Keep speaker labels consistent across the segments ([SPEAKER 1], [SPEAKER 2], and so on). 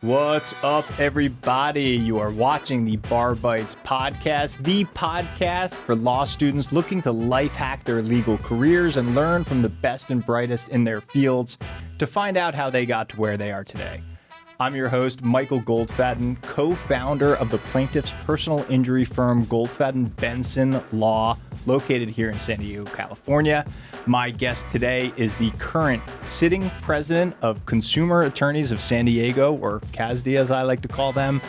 [SPEAKER 1] What's up, everybody? You are watching the Bar Bites podcast, the podcast for law students looking to life hack their legal careers and learn from the best and brightest in their fields to find out how they got to where they are today. I'm your host, Michael Goldfaden, co-founder of the plaintiff's personal injury firm Goldfaden Benson Law, located here in San Diego, California. My guest today is the current sitting president of Consumer Attorneys of San Diego, or CASD as I like to call them,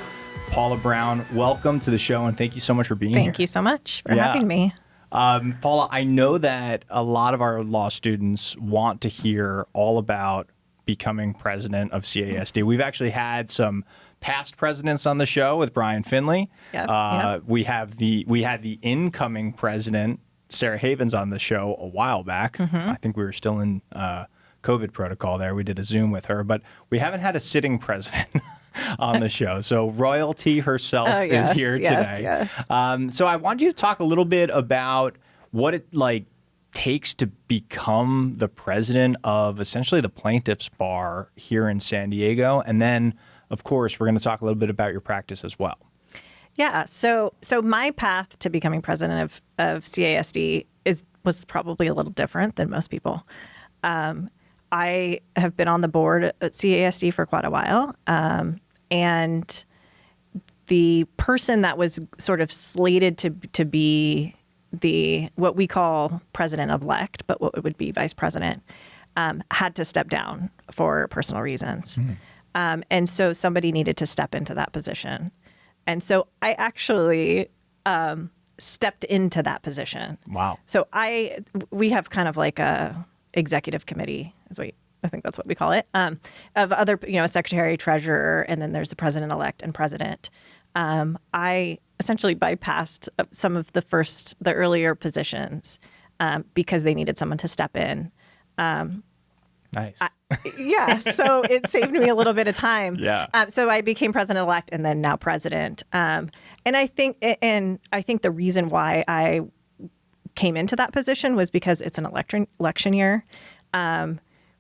[SPEAKER 1] Paula Brown. Welcome to the show, and thank you so much for being here.
[SPEAKER 2] Thank you so much for having me.
[SPEAKER 1] Paula, I know that a lot of our law students want to hear all about becoming president of CASD. We've actually had some past presidents on the show with Brian Finley.
[SPEAKER 2] Yep.
[SPEAKER 1] We had the incoming president, Sarah Havens, on the show a while back. I think we were still in COVID protocol there. We did a Zoom with her, but we haven't had a sitting president on the show. So royalty herself is here today.
[SPEAKER 2] Yes.
[SPEAKER 1] So I want you to talk a little bit about what it takes to become the president of essentially the plaintiff's bar here in San Diego. And then, of course, we're going to talk a little bit about your practice as well.
[SPEAKER 2] Yeah. So my path to becoming president of CASD was probably a little different than most people. I have been on the board at CASD for quite a while. And the person that was sort of slated to be what we call president-elect, but what would be vice president, had to step down for personal reasons. And so somebody needed to step into that position. And so I actually stepped into that position.
[SPEAKER 1] Wow.
[SPEAKER 2] So we have kind of like a executive committee, I think that's what we call it, of other, secretary, treasurer, and then there's the president-elect and president. I essentially bypassed some of the earlier positions because they needed someone to step in.
[SPEAKER 1] Nice.
[SPEAKER 2] So it saved me a little bit of time.
[SPEAKER 1] Yeah.
[SPEAKER 2] So I became president-elect and then now president. And I think the reason why I came into that position was because it's an election year.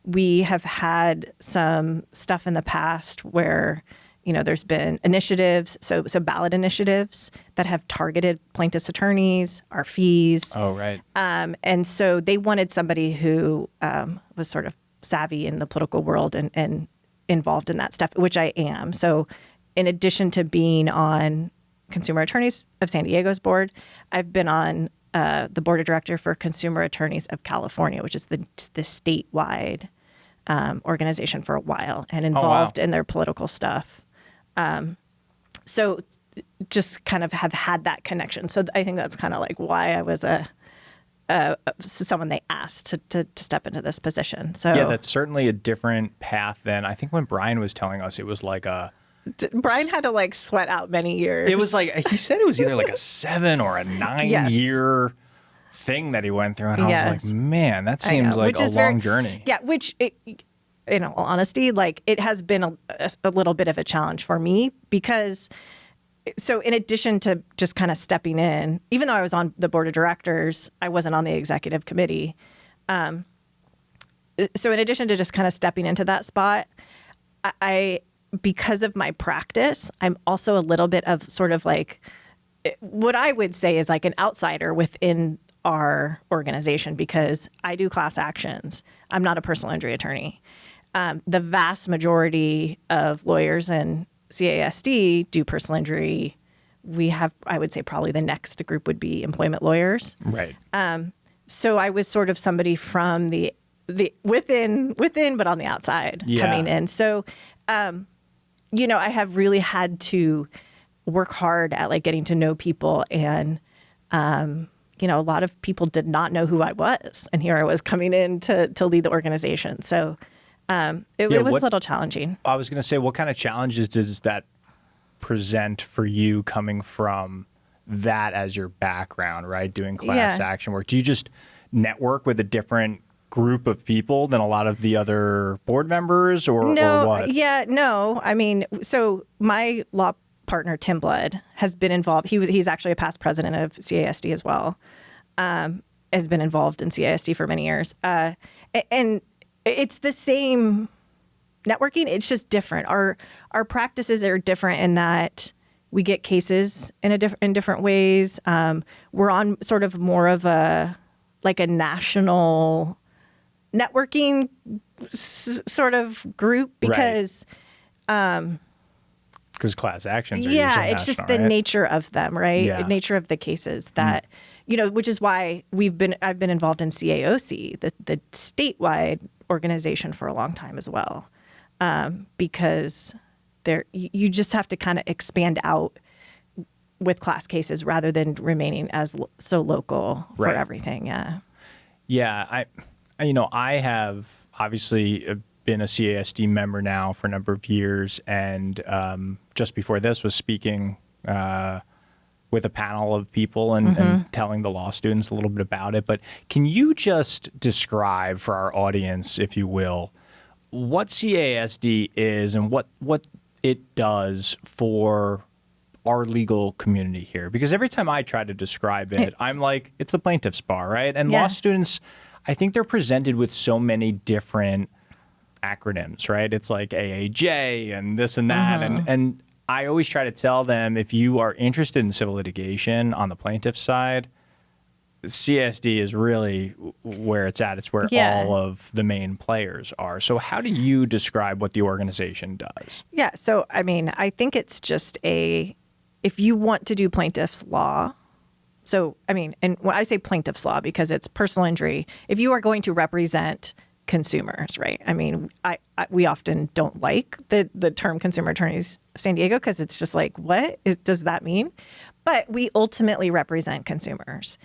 [SPEAKER 2] We have had some stuff in the past where there's been initiatives, so ballot initiatives that have targeted plaintiffs' attorneys, our fees.
[SPEAKER 1] Oh, right.
[SPEAKER 2] And so they wanted somebody who was sort of savvy in the political world and involved in that stuff, which I am. So in addition to being on Consumer Attorneys of San Diego's board, I've been on the board of director for Consumer Attorneys of California, which is the statewide organization for a while, and involved in their political stuff. So just kind of have had that connection. So I think that's kind of like why I was someone they asked to step into this position. So
[SPEAKER 1] yeah, that's certainly a different path than I think when Brian was telling us. It was like
[SPEAKER 2] Brian had to sweat out many years.
[SPEAKER 1] It was he said it was either like a 7 or a 9 year thing that he went through. And I was like, man, that seems like a long journey.
[SPEAKER 2] Yeah, which in all honesty, it has been a little bit of a challenge for me because, so in addition to just kind of stepping in, even though I was on the board of directors, I wasn't on the executive committee. So in addition to just kind of stepping into that spot, because of my practice, I'm also a little bit of sort of what I would say is an outsider within our organization because I do class actions. I'm not a personal injury attorney. The vast majority of lawyers in CASD do personal injury. We have, I would say, probably the next group would be employment lawyers.
[SPEAKER 1] Right.
[SPEAKER 2] So I was sort of somebody from the within, but on the outside coming in. So, I have really had to work hard at getting to know people, and a lot of people did not know who I was, and here I was coming in to lead the organization. So it was a little challenging.
[SPEAKER 1] I was going to say, what kind of challenges does that present for you coming from that as your background, right? Doing class action work. Do you just network with a different group of people than a lot of the other board members or what?
[SPEAKER 2] Yeah, no. I mean, so my law partner, Tim Blood, has been involved. He's actually a past president of CASD as well, has been involved in CASD for many years. And it's the same networking. It's just different. Our practices are different in that we get cases in different ways. We're on sort of more of a national networking sort of group because
[SPEAKER 1] class actions are
[SPEAKER 2] yeah,
[SPEAKER 1] usually
[SPEAKER 2] it's just
[SPEAKER 1] national,
[SPEAKER 2] the
[SPEAKER 1] right?
[SPEAKER 2] nature of them, right?
[SPEAKER 1] Yeah.
[SPEAKER 2] The nature of the cases that which is why I've been involved in CAOC, the statewide organization, for a long time as well, because you just have to kind of expand out with class cases rather than remaining as so local for
[SPEAKER 1] Right.
[SPEAKER 2] everything. Yeah.
[SPEAKER 1] Yeah, I have obviously been a CASD member now for a number of years, and just before this was speaking with a panel of people and telling the law students a little bit about it. But can you just describe for our audience, if you will, what CASD is and what it does for our legal community here? Because every time I try to describe it, I'm like, it's the plaintiff's bar, right? And law students, I think they're presented with so many different acronyms, right? It's like AAJ and this and that. And I always try to tell them, if you are interested in civil litigation on the plaintiff side, CASD is really where it's at. It's where all of the main players are. So how do you describe what the organization does?
[SPEAKER 2] Yeah. So, I mean, I think it's just if you want to do plaintiff's law, so, I mean, and when I say plaintiff's law, because it's personal injury, if you are going to represent consumers, right? I mean, we often don't like the term consumer attorneys of San Diego because it's just like, what does that mean? But we ultimately represent consumers.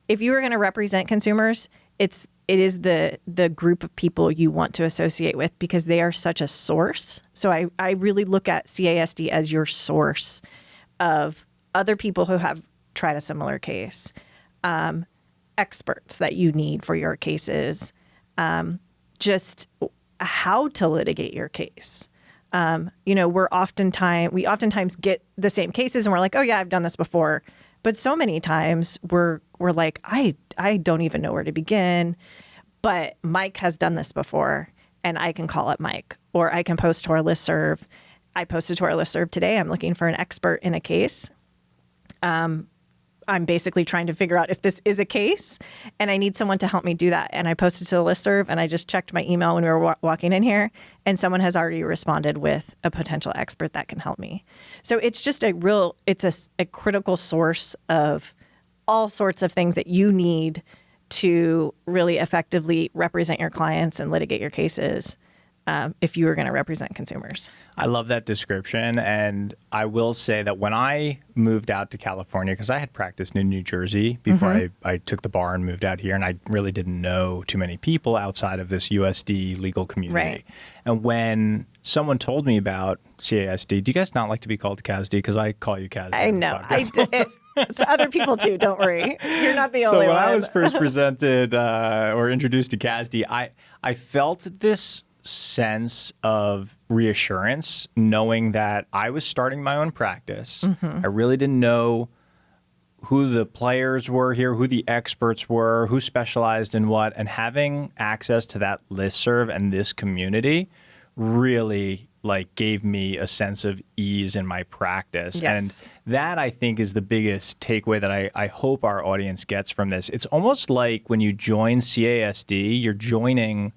[SPEAKER 2] If you are going to represent consumers, it is the group of people you want to associate with because they are such a source. So I really look at CASD as your source of other people who have tried a similar case, experts that you need for your cases, just how to litigate your case. We oftentimes get the same cases and we're like, oh yeah, I've done this before. But so many times we're like, I don't even know where to begin, but Mike has done this before and I can call up Mike, or I can post to our listserv. I posted to our listserv today. I'm looking for an expert in a case. I'm basically trying to figure out if this is a case and I need someone to help me do that. And I posted to the listserv and I just checked my email when we were walking in here and someone has already responded with a potential expert that can help me. So it's just it's a critical source of all sorts of things that you need to really effectively represent your clients and litigate your cases. If you were going to represent consumers.
[SPEAKER 1] I love that description. And I will say that when I moved out to California, because I had practiced in New Jersey before I took the bar and moved out here, and I really didn't know too many people outside of this USD legal community.
[SPEAKER 2] Right.
[SPEAKER 1] And when someone told me about CASD, do you guys not like to be called CASD? Because I call you CASD.
[SPEAKER 2] I know. I did. It's other people too. Don't worry. You're not the only one.
[SPEAKER 1] So when I was first presented or introduced to CASD, I felt this sense of reassurance knowing that I was starting my own practice. I really didn't know who the players were here, who the experts were, who specialized in what, and having access to that listserv and this community really gave me a sense of ease in my practice.
[SPEAKER 2] Yes.
[SPEAKER 1] And that, I think, is the biggest takeaway that I hope our audience gets from this. It's almost like when you join CASD, you're joining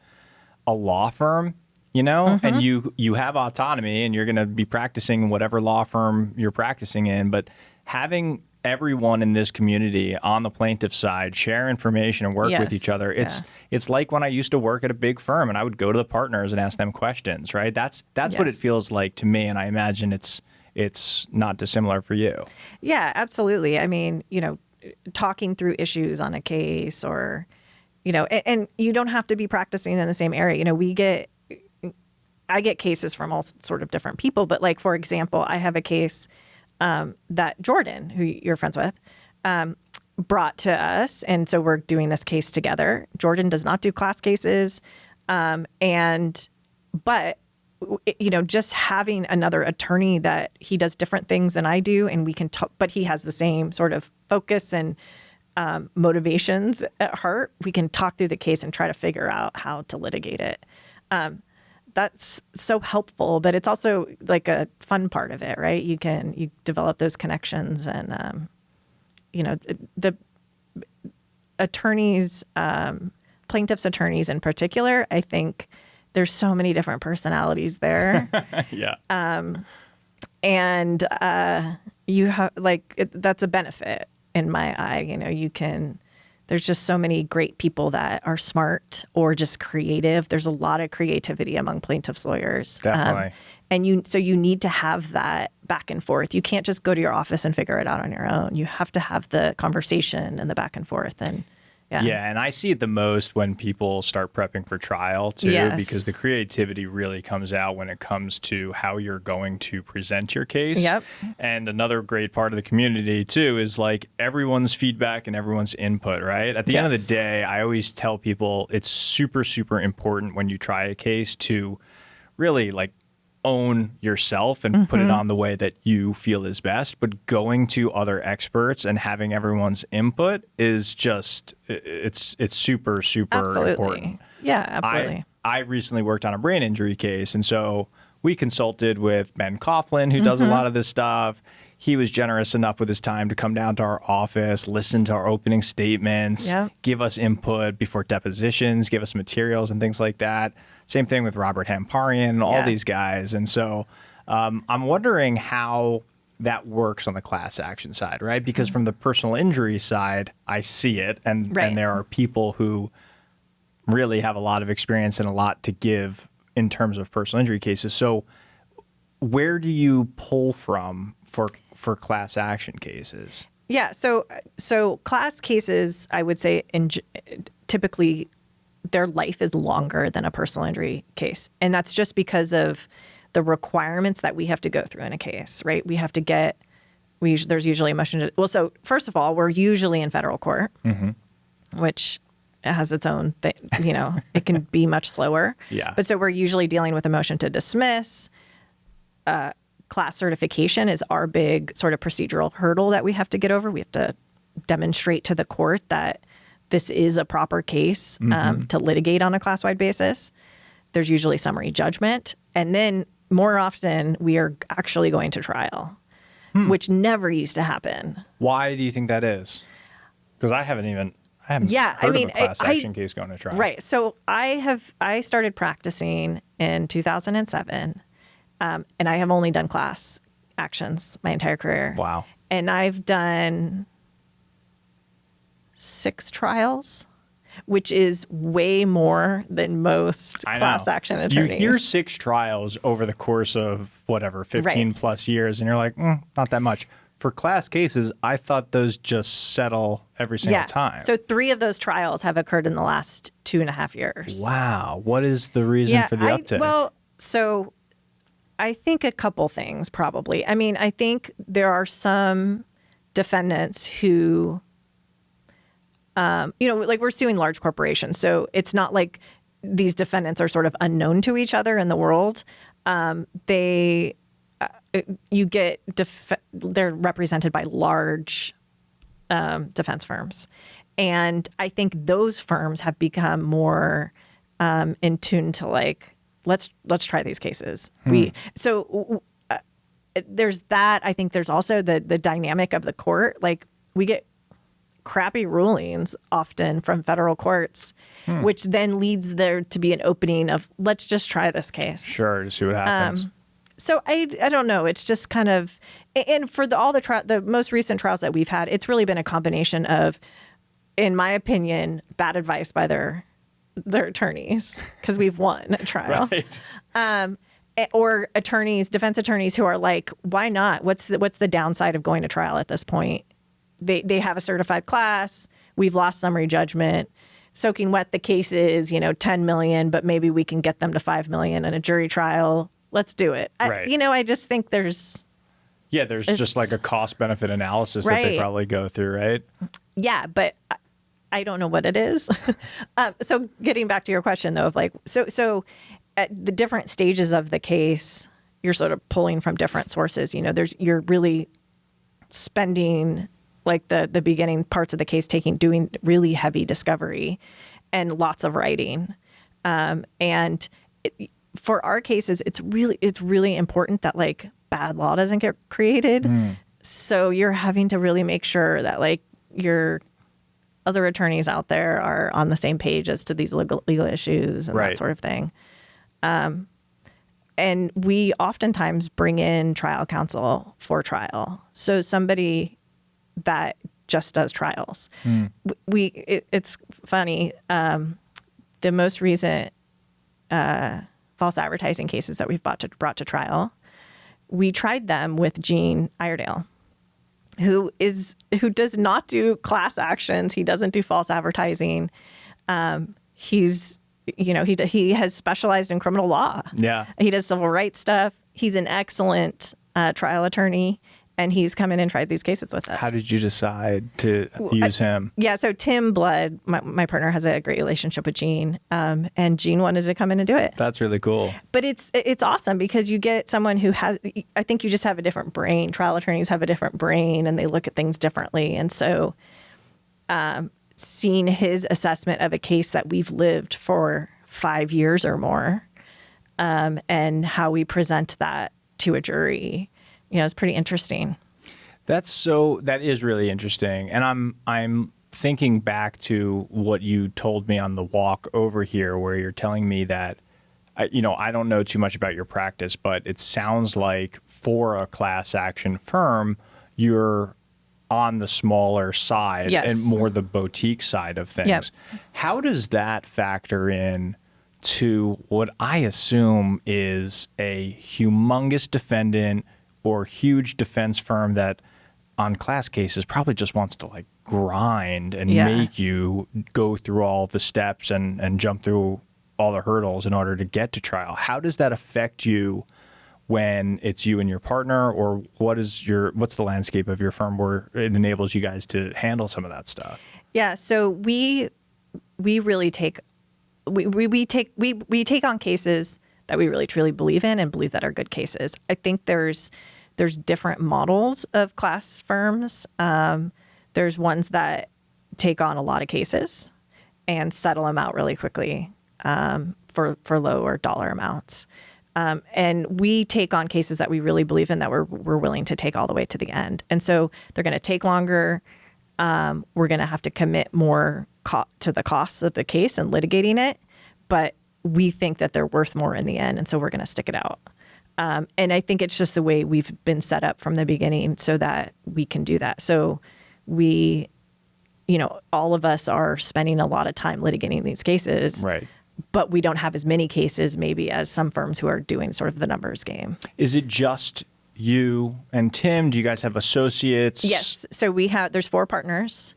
[SPEAKER 1] a law firm, and you have autonomy and you're going to be practicing in whatever law firm you're practicing in. But having everyone in this community on the plaintiff side share information and work with each other, it's like when I used to work at a big firm and I would go to the partners and ask them questions, right? That's what it feels like to me. And I imagine it's not dissimilar for you. Yeah,
[SPEAKER 2] absolutely. I mean, talking through issues on a case or and you don't have to be practicing in the same area. I get cases from all sort of different people, but for example, I have a case that Jordan, who you're friends with, brought to us. And so we're doing this case together. Jordan does not do class cases. But just having another attorney that he does different things than I do, and we can talk, but he has the same sort of focus and motivations at heart, we can talk through the case and try to figure out how to litigate it. that's so helpful, but it's also like a fun part of it, right? You develop those connections, and the attorneys, plaintiffs' attorneys in particular, I think there's so many different personalities there.
[SPEAKER 1] Yeah.
[SPEAKER 2] And you have that's a benefit in my eye. There's just so many great people that are smart or just creative. There's a lot of creativity among plaintiffs' lawyers.
[SPEAKER 1] Definitely.
[SPEAKER 2] And you need to have that back and forth. You can't just go to your office and figure it out on your own. You have to have the conversation and the back and forth. And
[SPEAKER 1] yeah, and I see it the most when people start prepping for trial too,
[SPEAKER 2] Yes.
[SPEAKER 1] because the creativity really comes out when it comes to how you're going to present your case.
[SPEAKER 2] Yep.
[SPEAKER 1] And another great part of the community too is like everyone's feedback and everyone's input, right? At the end of
[SPEAKER 2] Yes.
[SPEAKER 1] the day, I always tell people it's super, super important when you try a case to really like own yourself and put it on the way that you feel is best, but going to other experts and having everyone's input is just it's super
[SPEAKER 2] absolutely.
[SPEAKER 1] important.
[SPEAKER 2] Yeah, absolutely.
[SPEAKER 1] I recently worked on a brain injury case, and so we consulted with Ben Coughlin, who does a lot of this stuff. He was generous enough with his time to come down to our office, listen to our opening statements,
[SPEAKER 2] Yep.
[SPEAKER 1] give us input before depositions, give us materials and things like that. Same thing with Robert Hamparian and all
[SPEAKER 2] Yeah.
[SPEAKER 1] these guys. And so I'm wondering how that works on the class action side, right? Because from the personal injury side, I see it. And
[SPEAKER 2] Right.
[SPEAKER 1] there are people who really have a lot of experience and a lot to give in terms of personal injury cases. So where do you pull from for class action cases?
[SPEAKER 2] Yeah. So class cases, I would say, typically their life is longer than a personal injury case. And that's just because of the requirements that we have to go through in a case, right? We have to there's usually a motion to, well, so first of all, we're usually in federal court, which has its own thing, it can be much slower.
[SPEAKER 1] Yeah.
[SPEAKER 2] But so we're usually dealing with a motion to dismiss. Class certification is our big sort of procedural hurdle that we have to get over. We have to demonstrate to the court that this is a proper case to litigate on a class-wide basis. There's usually summary judgment. And then more often, we are actually going to trial, which never used to happen.
[SPEAKER 1] Why do you think that is? Because I haven't heard of a class action case going to trial.
[SPEAKER 2] Right. So I started practicing in 2007, and I have only done class actions my entire career.
[SPEAKER 1] Wow.
[SPEAKER 2] And I've done 6 trials, which is way more than most class action attorneys.
[SPEAKER 1] You hear 6 trials over the course of 15 plus years, and you're like, not that much. For class cases, I thought those just settle every single time.
[SPEAKER 2] So 3 of those trials have occurred in the last 2.5 years.
[SPEAKER 1] Wow. What is the reason for the uptick?
[SPEAKER 2] Well, so I think a couple things probably. I mean, I think there are some defendants who, like we're suing large corporations. So it's not like these defendants are sort of unknown to each other in the world. They're represented by large defense firms. And I think those firms have become more in tune to like, let's try these cases. There's that. I think there's also the dynamic of the court. Like we get crappy rulings often from federal courts, which then leads there to be an opening of let's just try this case.
[SPEAKER 1] Sure, to see what happens.
[SPEAKER 2] So I don't know. It's just kind of, and for the most recent trials that we've had, it's really been a combination of, in my opinion, bad advice by their attorneys because we've won a trial,
[SPEAKER 1] Right.
[SPEAKER 2] Or defense attorneys who are like, why not? What's the downside of going to trial at this point? They have a certified class. We've lost summary judgment. Soaking wet the case is, $10 million, but maybe we can get them to $5 million in a jury trial. Let's do it.
[SPEAKER 1] Right.
[SPEAKER 2] I just think there's
[SPEAKER 1] just like a cost benefit analysis that they probably go through, right?
[SPEAKER 2] Yeah, but I don't know what it is. So getting back to your question though, of like, so at the different stages of the case, you're sort of pulling from different sources. You're really spending like the beginning parts of the case doing really heavy discovery and lots of writing. for our cases, it's really important that like bad law doesn't get created. So you're having to really make sure that like your other attorneys out there are on the same page as to these legal issues and that sort of thing. And we oftentimes bring in trial counsel for trial. So somebody that just does trials. It's funny. The most recent false advertising cases that we've brought to trial, we tried them with Gene Iredale, who does not do class actions. He doesn't do false advertising. He has specialized in criminal law.
[SPEAKER 1] Yeah.
[SPEAKER 2] He does civil rights stuff. He's an excellent trial attorney, and he's come in and tried these cases with us.
[SPEAKER 1] How did you decide to use him?
[SPEAKER 2] Yeah, so Tim Blood, my partner, has a great relationship with Gene, and Gene wanted to come in and do it.
[SPEAKER 1] That's really cool.
[SPEAKER 2] But it's awesome because you get someone who has, I think you just have a different brain. Trial attorneys have a different brain, and they look at things differently. And so seeing his assessment of a case that we've lived for 5 years or more, and how we present that to a jury, is pretty interesting.
[SPEAKER 1] That is really interesting. And I'm thinking back to what you told me on the walk over here, where you're telling me that, I don't know too much about your practice, but it sounds like for a class action firm, you're on the smaller side and more the boutique side of things. Yep. How does that factor in to what I assume is a humongous defendant or huge defense firm that on class cases probably just wants to like grind and make you go through all the steps and jump through all the hurdles in order to get to trial? How does that affect you when it's you and your partner, or what's the landscape of your firm where it enables you guys to handle some of that stuff? Yeah,
[SPEAKER 2] so we really take on cases that we really truly believe in and believe that are good cases. I think there's different models of class firms. There's ones that take on a lot of cases and settle them out really quickly for lower dollar amounts. And we take on cases that we really believe in, that we're willing to take all the way to the end. And so they're going to take longer. We're going to have to commit more to the costs of the case and litigating it, but we think that they're worth more in the end. And so we're going to stick it out. And I think it's just the way we've been set up from the beginning so that we can do that. So we, all of us are spending a lot of time litigating these cases.
[SPEAKER 1] Right.
[SPEAKER 2] But we don't have as many cases maybe as some firms who are doing sort of the numbers game.
[SPEAKER 1] Is it just you and Tim? Do you guys have associates?
[SPEAKER 2] Yes. So there's 4 partners.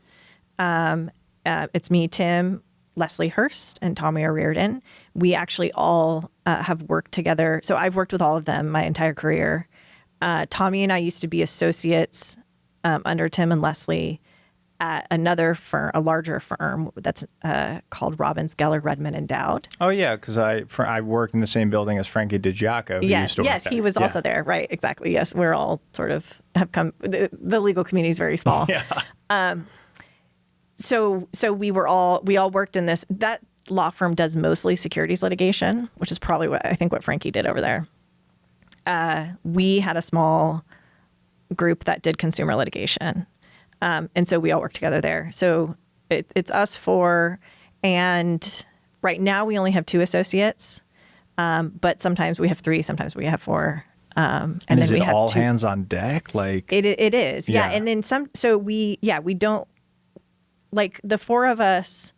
[SPEAKER 2] It's me, Tim, Leslie Hurst, and Tommy O'Riordan. We actually all have worked together. So I've worked with all of them my entire career. Tommy and I used to be associates under Tim and Leslie at another firm, a larger firm that's called Robbins, Geller, Redmond, and Dowd.
[SPEAKER 1] Oh, yeah, because I worked in the same building as Frankie DiGiaco, who used to work there.
[SPEAKER 2] Yes, he was also there. Right, exactly. Yes, we're all sort of have come, the legal community is very small.
[SPEAKER 1] Yeah.
[SPEAKER 2] So we all worked in this. That law firm does mostly securities litigation, which is probably what Frankie did over there. We had a small group that did consumer litigation. And so we all work together there. So it's us 4. And right now we only have 2 associates. But sometimes we have 3, sometimes we have 4.
[SPEAKER 1] And is then it all hands on deck? Like
[SPEAKER 2] it is. Yeah. And then we don't, like the 4 of us,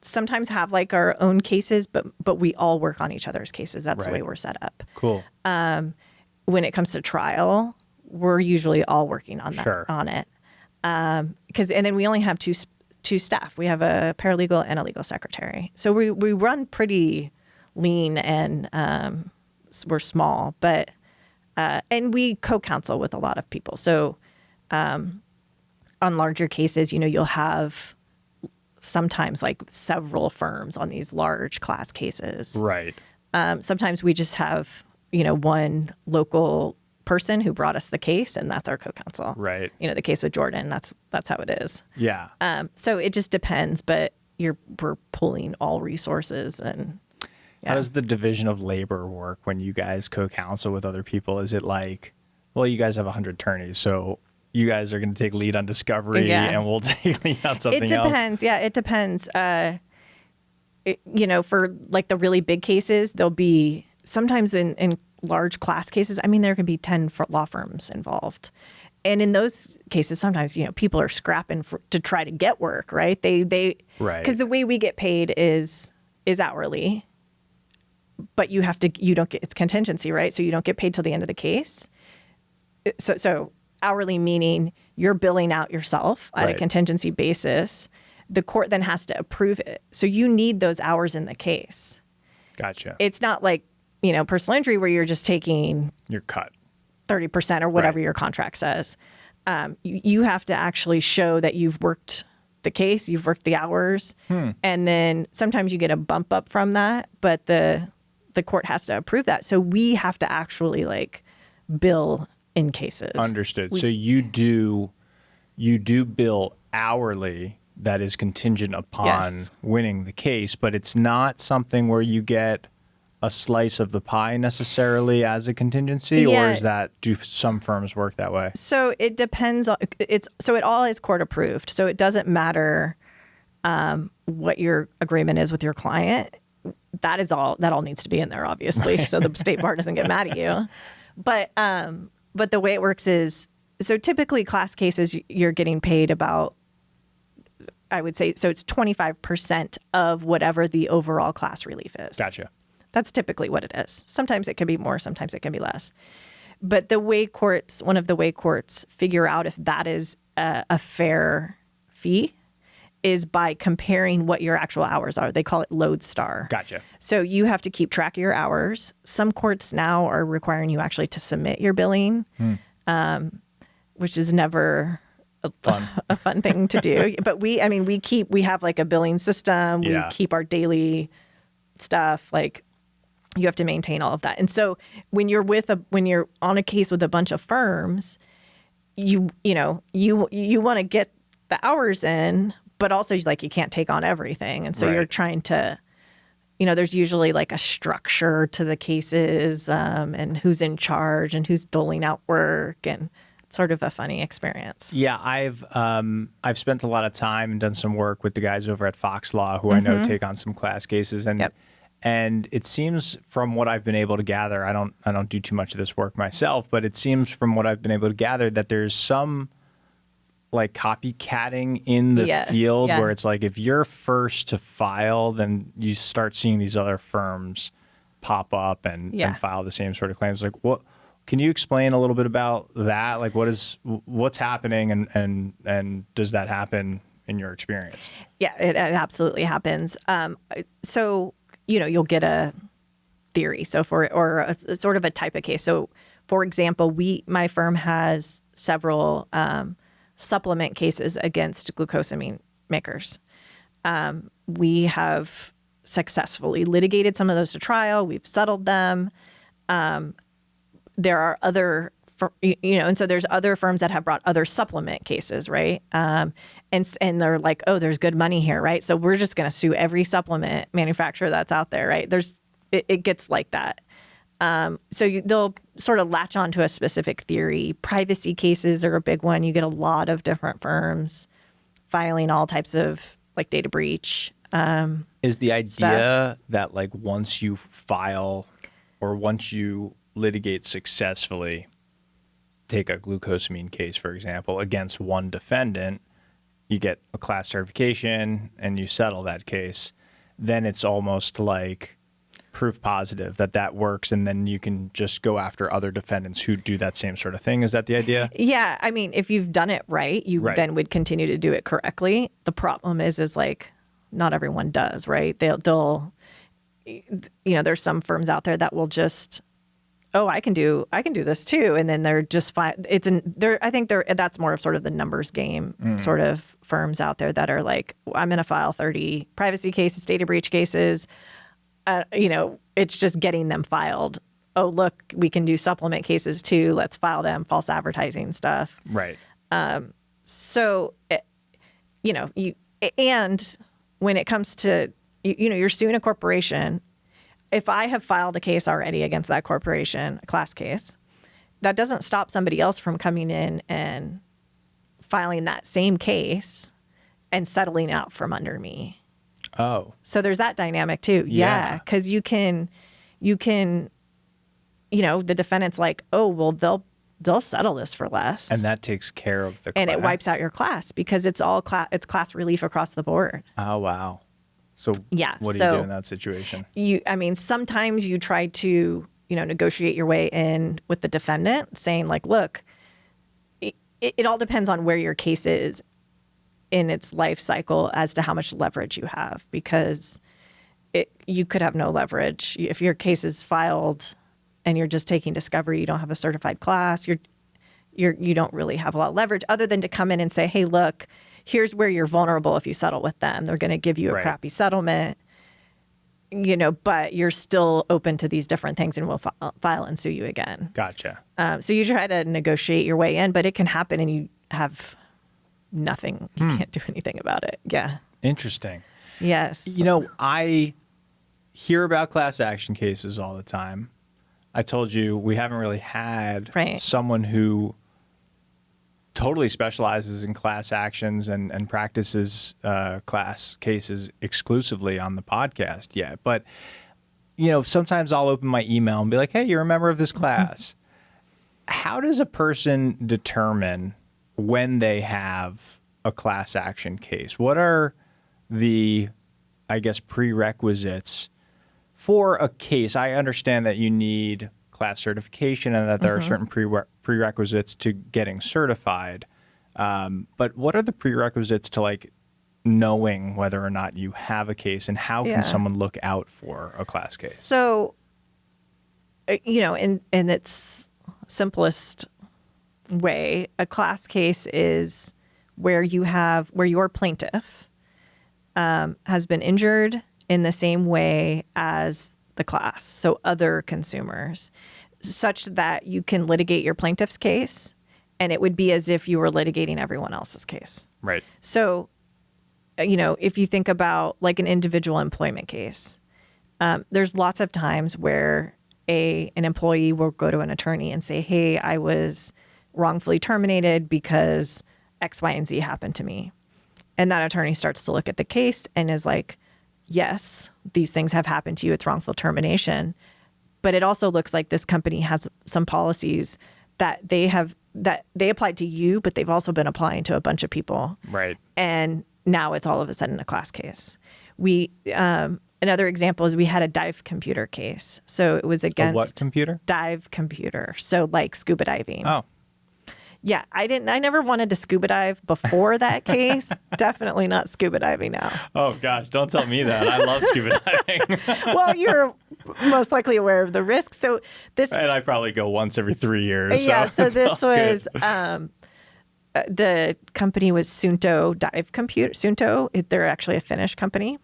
[SPEAKER 2] sometimes have like our own cases, but we all work on each other's cases. That's the way we're set up.
[SPEAKER 1] Cool.
[SPEAKER 2] When it comes to trial, we're usually all working on that, on it. And then we only have two staff. We have a paralegal and a legal secretary. So we run pretty lean and we're small, but and we co-counsel with a lot of people. So on larger cases, you'll have sometimes like several firms on these large class cases.
[SPEAKER 1] Right.
[SPEAKER 2] Sometimes we just have, one local person who brought us the case, and that's our co-counsel.
[SPEAKER 1] Right.
[SPEAKER 2] The case with Jordan, that's how it is.
[SPEAKER 1] Yeah.
[SPEAKER 2] So it just depends, but we're pulling all resources. And
[SPEAKER 1] How does the division of labor work when you guys co-counsel with other people? Is it like, well, you guys have 100 attorneys, so you guys are going to take lead on discovery and we'll take lead on something else?
[SPEAKER 2] It depends. Yeah, it depends. For like the really big cases, there'll be sometimes in large class cases, I mean, there can be 10 law firms involved. And in those cases, sometimes, people are scrapping to try to get work, right? Right. Because the way we get paid is hourly, but you don't get, it's contingency, right? So you don't get paid till the end of the case. So hourly meaning you're billing out yourself on a contingency basis. The court then has to approve it. So you need those hours in the case. Gotcha. It's not like, personal injury where you're just taking
[SPEAKER 1] your cut
[SPEAKER 2] 30% or whatever your contract says. You have to actually show that you've worked the case, you've worked the hours, and then sometimes you get a bump up from that, but the court has to approve that. So we have to actually bill in cases.
[SPEAKER 1] Understood. So you do bill hourly that is contingent upon winning the case, but it's not something where you get a slice of the pie necessarily as a contingency, or do some firms work that way?
[SPEAKER 2] So it depends on it all is court approved. So it doesn't matter what your agreement is with your client. That all needs to be in there, obviously, so the state bar doesn't get mad at you. But the way it works is, so typically class cases, you're getting paid about, I would say, so it's 25% of whatever the overall class relief is.
[SPEAKER 1] Gotcha.
[SPEAKER 2] That's typically what it is. Sometimes it can be more, sometimes it can be less. But one of the way courts figure out if that is a fair fee is by comparing what your actual hours are. They call it lodestar.
[SPEAKER 1] Gotcha.
[SPEAKER 2] So you have to keep track of your hours. Some courts now are requiring you actually to submit your billing, which is never a fun thing to do. But we have a billing system. We keep our daily stuff. You have to maintain all of that. And so when you're on a case with a bunch of firms, you want to get the hours in, but also you can't take on everything. And so you're trying to, there's usually a structure to the cases, and who's in charge and who's doling out work, and it's sort of a funny experience.
[SPEAKER 1] Yeah, I've spent a lot of time and done some work with the guys over at Fox Law, who I know take on some class cases, and it seems from what I've been able to gather, I don't do too much of this work myself, but it seems from what I've been able to gather that there's some copycatting in the field where it's if you're first to file, then you start seeing these other firms pop up and file the same sort of claims. What can you explain a little bit about that? What's happening, and does that happen in your experience?
[SPEAKER 2] Yeah, it absolutely happens. So you'll get a theory. So or a sort of a type of case. So for example, my firm has several supplement cases against glucosamine makers. We have successfully litigated some of those to trial. We've settled them. There are other, and so there's other firms that have brought other supplement cases, right? And they're like, oh, there's good money here, right? So we're just going to sue every supplement manufacturer that's out there, right? It gets like that. So they'll sort of latch onto a specific theory. Privacy cases are a big one. You get a lot of different firms filing all types of data breach.
[SPEAKER 1] Is the idea that once you file or once you litigate successfully, take a glucosamine case, for example, against one defendant, you get a class certification and you settle that case, then it's almost like proof positive that works, and then you can just go after other defendants who do that same sort of thing. Is that the idea?
[SPEAKER 2] Yeah. I mean, if you've done it right, you then would continue to do it correctly. The problem is not everyone does, right? They'll there's some firms out there that will just, oh, I can do this too, and then they're just fine. I think that's more of sort of the numbers game sort of firms out there that are I'm going to file 30 privacy cases, data breach cases. It's just getting them filed. Oh, look, we can do supplement cases too. Let's file them. False advertising stuff.
[SPEAKER 1] Right.
[SPEAKER 2] So, and when it comes to, you're suing a corporation, if I have filed a case already against that corporation, a class case, that doesn't stop somebody else from coming in and filing that same case and settling out from under me.
[SPEAKER 1] Oh.
[SPEAKER 2] So there's that dynamic too. Yeah. Because you can, the defendant's like, oh, well, they'll settle this for less.
[SPEAKER 1] And that takes care of the class.
[SPEAKER 2] And it wipes out your class because it's all it's class relief across the board.
[SPEAKER 1] Oh, wow. So what do you do in that situation?
[SPEAKER 2] Sometimes you try to, negotiate your way in with the defendant saying like, look, it all depends on where your case is in its life cycle as to how much leverage you have, because you could have no leverage. If your case is filed and you're just taking discovery, you don't have a certified class, you don't really have a lot of leverage other than to come in and say, hey, look, here's where you're vulnerable if you settle with them. They're going to give you a crappy settlement, but you're still open to these different things and we'll file and sue you again.
[SPEAKER 1] Gotcha.
[SPEAKER 2] So you try to negotiate your way in, but it can happen and you have nothing. You can't do anything about it. Yeah.
[SPEAKER 1] Interesting.
[SPEAKER 2] Yes.
[SPEAKER 1] I hear about class action cases all the time. I told you we haven't really had someone who totally specializes in class actions and practices class cases exclusively on the podcast yet. But, sometimes I'll open my email and be like, hey, you're a member of this class. How does a person determine when they have a class action case? What are the, prerequisites for a case? I understand that you need class certification and that there are certain prerequisites to getting certified. But what are the prerequisites to knowing whether or not you have a case, and how can someone look out for a class case? So,
[SPEAKER 2] in its simplest way, a class case is where your plaintiff has been injured in the same way as the class, so other consumers, such that you can litigate your plaintiff's case and it would be as if you were litigating everyone else's case.
[SPEAKER 1] Right.
[SPEAKER 2] So, if you think about an individual employment case, there's lots of times where an employee will go to an attorney and say, hey, I was wrongfully terminated because X, Y, and Z happened to me. And that attorney starts to look at the case and is like, yes, these things have happened to you. It's wrongful termination. But it also looks like this company has some policies that they applied to you, but they've also been applying to a bunch of people.
[SPEAKER 1] Right.
[SPEAKER 2] And now it's all of a sudden a class case. Another example is we had a dive computer case. So it was against...
[SPEAKER 1] A what computer?
[SPEAKER 2] Dive computer. So like scuba diving.
[SPEAKER 1] Oh.
[SPEAKER 2] Yeah, I never wanted to scuba dive before that case. Definitely not scuba diving now.
[SPEAKER 1] Oh gosh, don't tell me that. I love scuba diving.
[SPEAKER 2] Well, you're most likely aware of the risks. So this,
[SPEAKER 1] and I probably go once every 3 years.
[SPEAKER 2] Yeah. So this was the company was Suunto Dive Computer. Suunto, they're actually a Finnish company.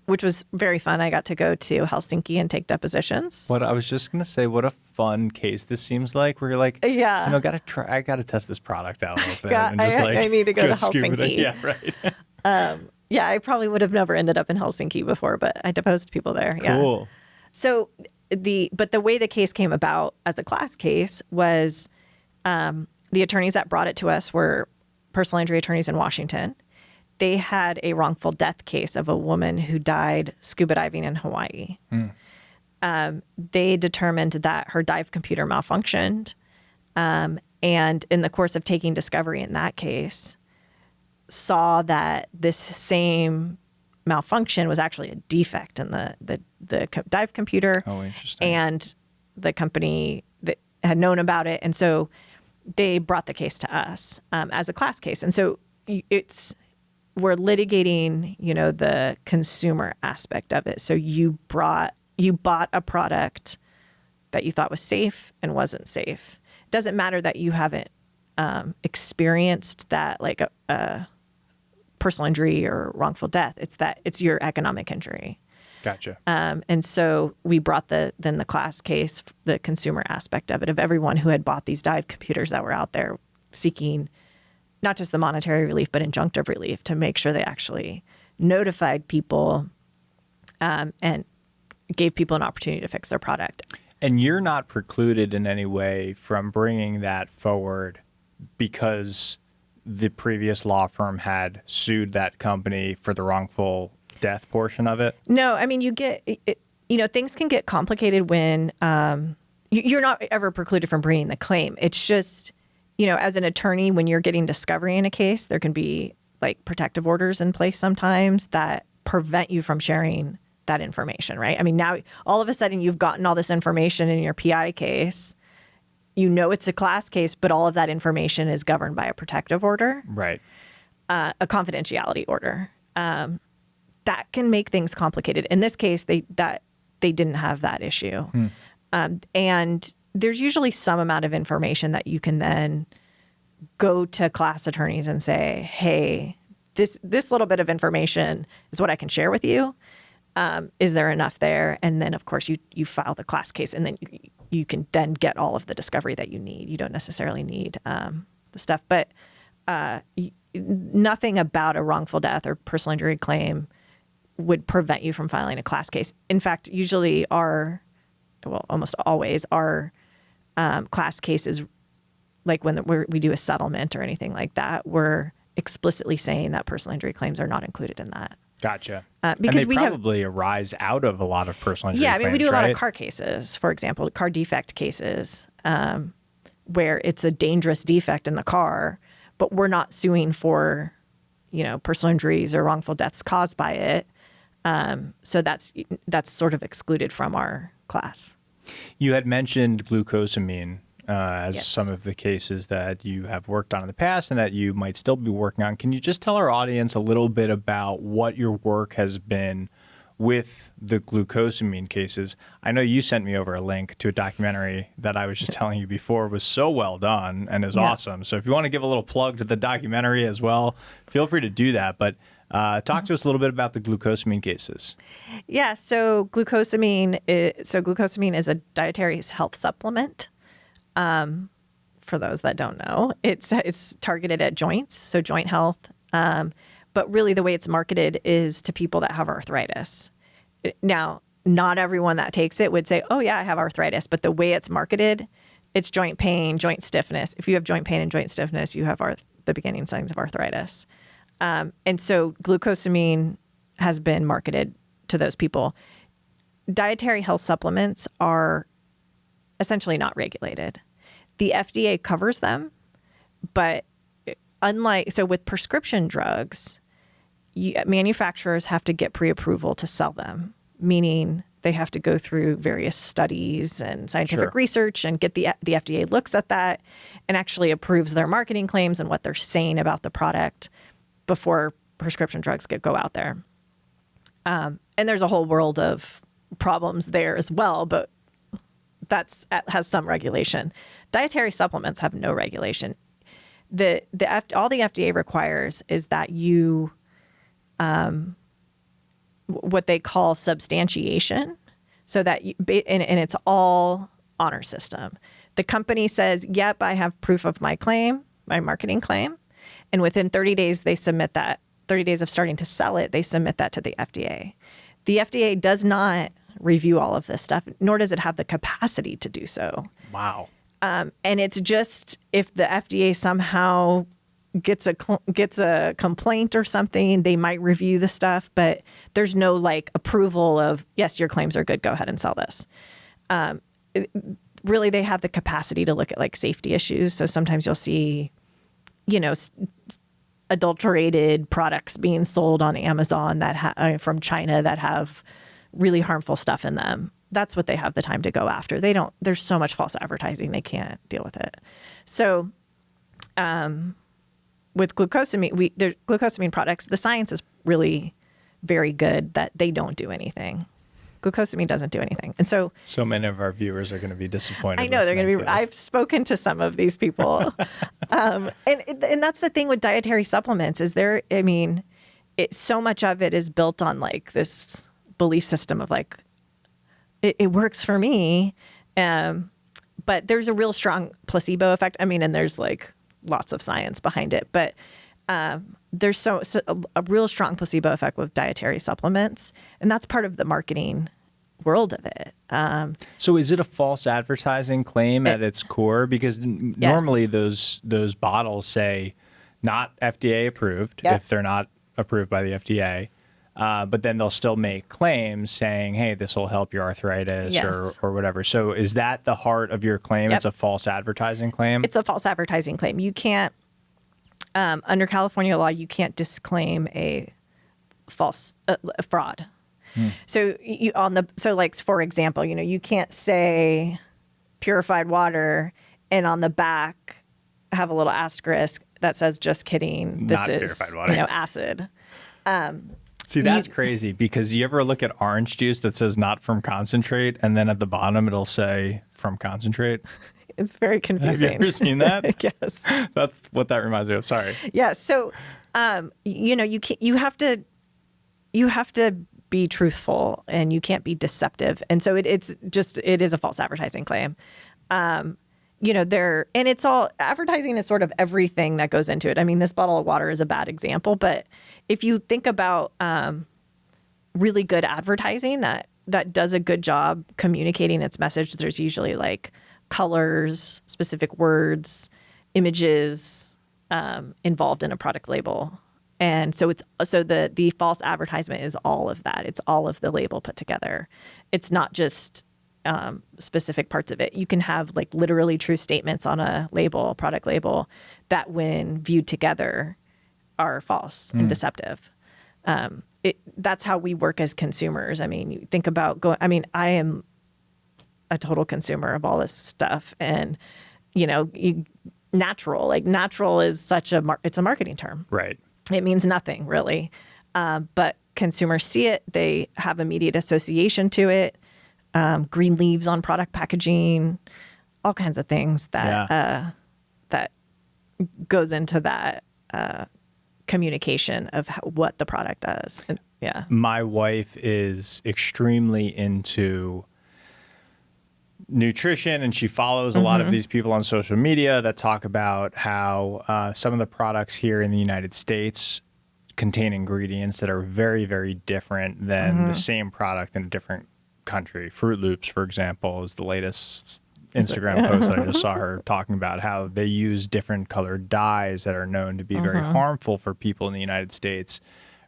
[SPEAKER 2] Which was very fun. I got to go to Helsinki and take depositions.
[SPEAKER 1] What I was just going to say, what a fun case this seems like. Where you're like,
[SPEAKER 2] yeah,
[SPEAKER 1] I got to test this product out a little bit. I
[SPEAKER 2] need to go to Helsinki.
[SPEAKER 1] Yeah, right.
[SPEAKER 2] Yeah, I probably would have never ended up in Helsinki before, but I deposed people there.
[SPEAKER 1] Cool.
[SPEAKER 2] Yeah. So the way the case came about as a class case was the attorneys that brought it to us were personal injury attorneys in Washington. They had a wrongful death case of a woman who died scuba diving in Hawaii. They determined that her dive computer malfunctioned. And in the course of taking discovery in that case, saw that this same malfunction was actually a defect in the dive computer.
[SPEAKER 1] Oh, interesting.
[SPEAKER 2] And the company that had known about it. And so they brought the case to us as a class case. And so we're litigating, the consumer aspect of it. So you bought a product that you thought was safe and wasn't safe. It doesn't matter that you haven't experienced that, like a personal injury or wrongful death. It's your economic injury.
[SPEAKER 1] Gotcha.
[SPEAKER 2] And so we brought the class case, the consumer aspect of it, of everyone who had bought these dive computers that were out there seeking not just the monetary relief, but injunctive relief to make sure they actually notified people and gave people an opportunity to fix their product.
[SPEAKER 1] And you're not precluded in any way from bringing that forward because the previous law firm had sued that company for the wrongful death portion of it?
[SPEAKER 2] No, I mean, things can get complicated when you're not ever precluded from bringing the claim. It's just, as an attorney, when you're getting discovery in a case, there can be like protective orders in place sometimes that prevent you from sharing that information, right? I mean, now all of a sudden you've gotten all this information in your PI case. It's a class case, but all of that information is governed by a protective order,
[SPEAKER 1] right?
[SPEAKER 2] A confidentiality order. That can make things complicated. In this case, they didn't have that issue. And there's usually some amount of information that you can then go to class attorneys and say, hey, this little bit of information is what I can share with you. Is there enough there? And then, of course, you file the class case, and then you can then get all of the discovery that you need. You don't necessarily need the stuff. But nothing about a wrongful death or personal injury claim would prevent you from filing a class case. In fact, usually almost always our class cases, like when we do a settlement or anything like that, we're explicitly saying that personal injury claims are not incled in that.
[SPEAKER 1] Gotcha.
[SPEAKER 2] Because
[SPEAKER 1] and they probably arise out of a lot of personal injury claims,
[SPEAKER 2] we do a lot
[SPEAKER 1] right?
[SPEAKER 2] of car cases, for example, car defect cases, where it's a dangerous defect in the car, but we're not suing for, personal injuries or wrongful deaths caused by it. So that's sort of excluded from our class.
[SPEAKER 1] You had mentioned glucosamine as
[SPEAKER 2] Yes.
[SPEAKER 1] some of the cases that you have worked on in the past and that you might still be working on. Can you just tell our audience a little bit about what your work has been with the glucosamine cases? I know you sent me over a link to a documentary that I was just telling you before was so well done and is awesome. So if you want to give a little plug to the documentary as well, feel free to do that. But talk to us a little bit about the glucosamine cases.
[SPEAKER 2] Yeah, so glucosamine is a dietary health supplement. For those that don't know, it's targeted at joints, so joint health. But really the way it's marketed is to people that have arthritis. Now, not everyone that takes it would say, oh yeah, I have arthritis. But the way it's marketed, it's joint pain, joint stiffness. If you have joint pain and joint stiffness, you have the beginning signs of arthritis. And so glucosamine has been marketed to those people. Dietary health supplements are essentially not regulated. The FDA covers them, but with prescription drugs, manufacturers have to get pre-approval to sell them, meaning they have to go through various studies and scientific research and get the FDA looks at that and actually approves their marketing claims and what they're saying about the product before prescription drugs go out there. And there's a whole world of problems there as well, but has some regulation. Dietary supplements have no regulation. All the FDA requires is that you, what they call substantiation, so that and it's all honor system. The company says, "Yep, I have proof of my claim, my marketing claim," and within 30 days they submit that. 30 days of starting to sell it, they submit that to the FDA. The FDA does not review all of this stuff, nor does it have the capacity to do so.
[SPEAKER 1] Wow.
[SPEAKER 2] And it's just if the FDA somehow gets a complaint or something, they might review the stuff, but there's no approval of, yes, your claims are good, go ahead and sell this. Really, they have the capacity to look at safety issues. So sometimes you'll see, adulterated products being sold on Amazon from China that have really harmful stuff in them. That's what they have the time to go after. There's so much false advertising, they can't deal with it. So with glucosamine products, the science is really very good that they don't do anything. Glucosamine doesn't do anything. And so
[SPEAKER 1] many of our viewers are going to disappointed.
[SPEAKER 2] I know they're going to be. I've spoken to some of these people. And that's the thing with dietary supplements is so much of it is built on this belief system of it works for me. But there's a real strong placebo effect. And there's lots of science behind it, but there's a real strong placebo effect with dietary supplements. And that's part of the marketing world of it.
[SPEAKER 1] So is it a false advertising claim at its core? Because normally those bottles say not FDA approved if they're not approved by the FDA. But then they'll still make claims saying, hey, this will help your arthritis or whatever. So is that the heart of your claim? It's a false advertising claim?
[SPEAKER 2] It's a false advertising claim. You can't, under California law, you can't disclaim a false fraud. So for example, you can't say purified water and on the back have a little asterisk that says, just kidding, this is purified water. Acid.
[SPEAKER 1] See, that's crazy, because you ever look at orange juice that says not from concentrate, and then at the bottom it'll say from concentrate?
[SPEAKER 2] It's very confusing.
[SPEAKER 1] Have you ever seen that?
[SPEAKER 2] Yes.
[SPEAKER 1] That's what that reminds me of. Sorry.
[SPEAKER 2] Yeah. So, you have to be truthful, and you can't be deceptive. And so it is a false advertising claim. And it's all, advertising is sort of everything that goes into it. I mean, this bottle of water is a bad example, but if you think about really good advertising that does a good job communicating its message, there's usually like colors, specific words, images involved in a product label. And so the false advertisement is all of that. It's all of the label put together. It's not just specific parts of it. You can have like literally true statements on a product label, that when viewed together are false and deceptive. That's how we work as consumers. I mean, you think about I am a total consumer of all this stuff, and natural is such it's a marketing term.
[SPEAKER 1] Right.
[SPEAKER 2] It means nothing really. But consumers see it, they have immediate association to it. Green leaves on product packaging, all kinds of things that goes into that communication of what the product does. And,
[SPEAKER 1] my wife is extremely into nutrition, and she follows a lot of these people on social media that talk about how some of the products here in the United States contain ingredients that are very, very different than the same product in a different country. Fruit Loops, for example, is the latest Instagram post I just saw her talking about how they use different colored dyes that are known to be very harmful for people in the United States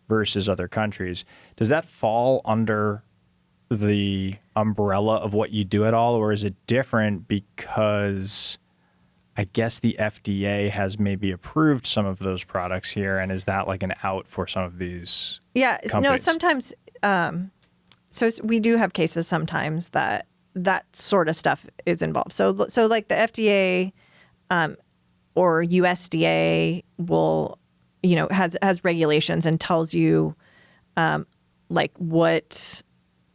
[SPEAKER 1] versus other countries. Does that fall under the umbrella of what you do at all, or is it different because I guess the FDA has maybe approved some of those products here, and is that like an out for some of these companies?
[SPEAKER 2] No, sometimes so we do have cases sometimes that sort of stuff is involved. So like the FDA or USDA will, has regulations and tells you like what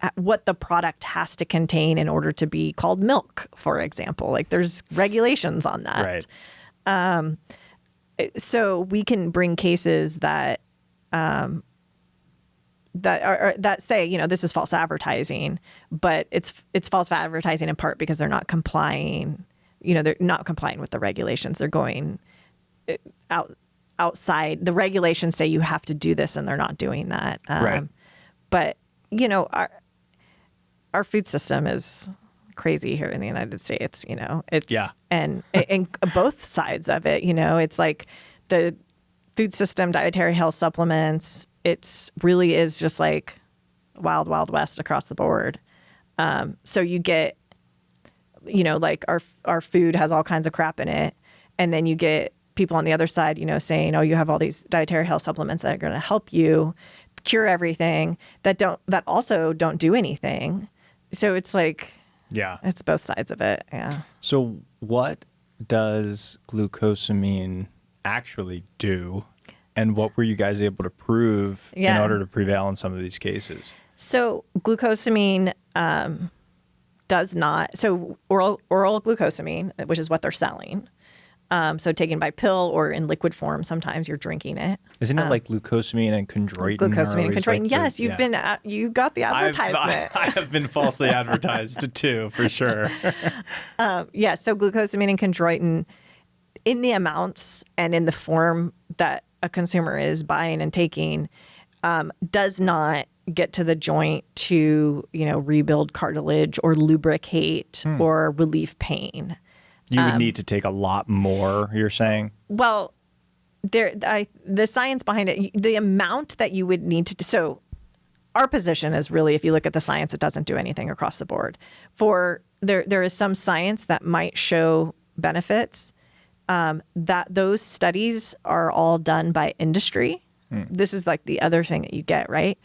[SPEAKER 2] the product has to contain in order to be called milk, for example. Like there's regulations on that.
[SPEAKER 1] Right.
[SPEAKER 2] So we can bring cases that say, this is false advertising, but it's false advertising in part because they're not complying. They're not complying with the regulations. They're going outside. The regulations say you have to do this, and they're not doing that.
[SPEAKER 1] Right.
[SPEAKER 2] But our food system is crazy here in the United States. And both sides of it. It's like the food system, dietary health supplements. It's really is just like wild, wild west across the board. So you get, like our food has all kinds of crap in it. And then you get people on the other side, saying, oh, you have all these dietary health supplements that are going to help you cure everything that also don't do anything. So it's like, it's both sides of it. Yeah.
[SPEAKER 1] So what does glucosamine actually do? And what were you guys able to prove in order to prevail in some of these cases?
[SPEAKER 2] So glucosamine does not. So oral glucosamine, which is what they're selling. So taken by pill or in liquid form. Sometimes you're drinking it.
[SPEAKER 1] Isn't it like glucosamine and chondroitin?
[SPEAKER 2] Glucosamine and chondroitin. Like yes, you got the advertisement.
[SPEAKER 1] I have been falsely advertised too, for sure.
[SPEAKER 2] So glucosamine and chondroitin, in the amounts and in the form that a consumer is buying and taking, does not get to the joint to, rebuild cartilage or lubricate or relieve pain.
[SPEAKER 1] You would need to take a lot more, you're saying?
[SPEAKER 2] Well, the science behind it, the amount that you would need to. So our position is really, if you look at the science, it doesn't do anything across the board. There is some science that might show benefits. That those studies are all done by industry. This is like the other thing that you get, right?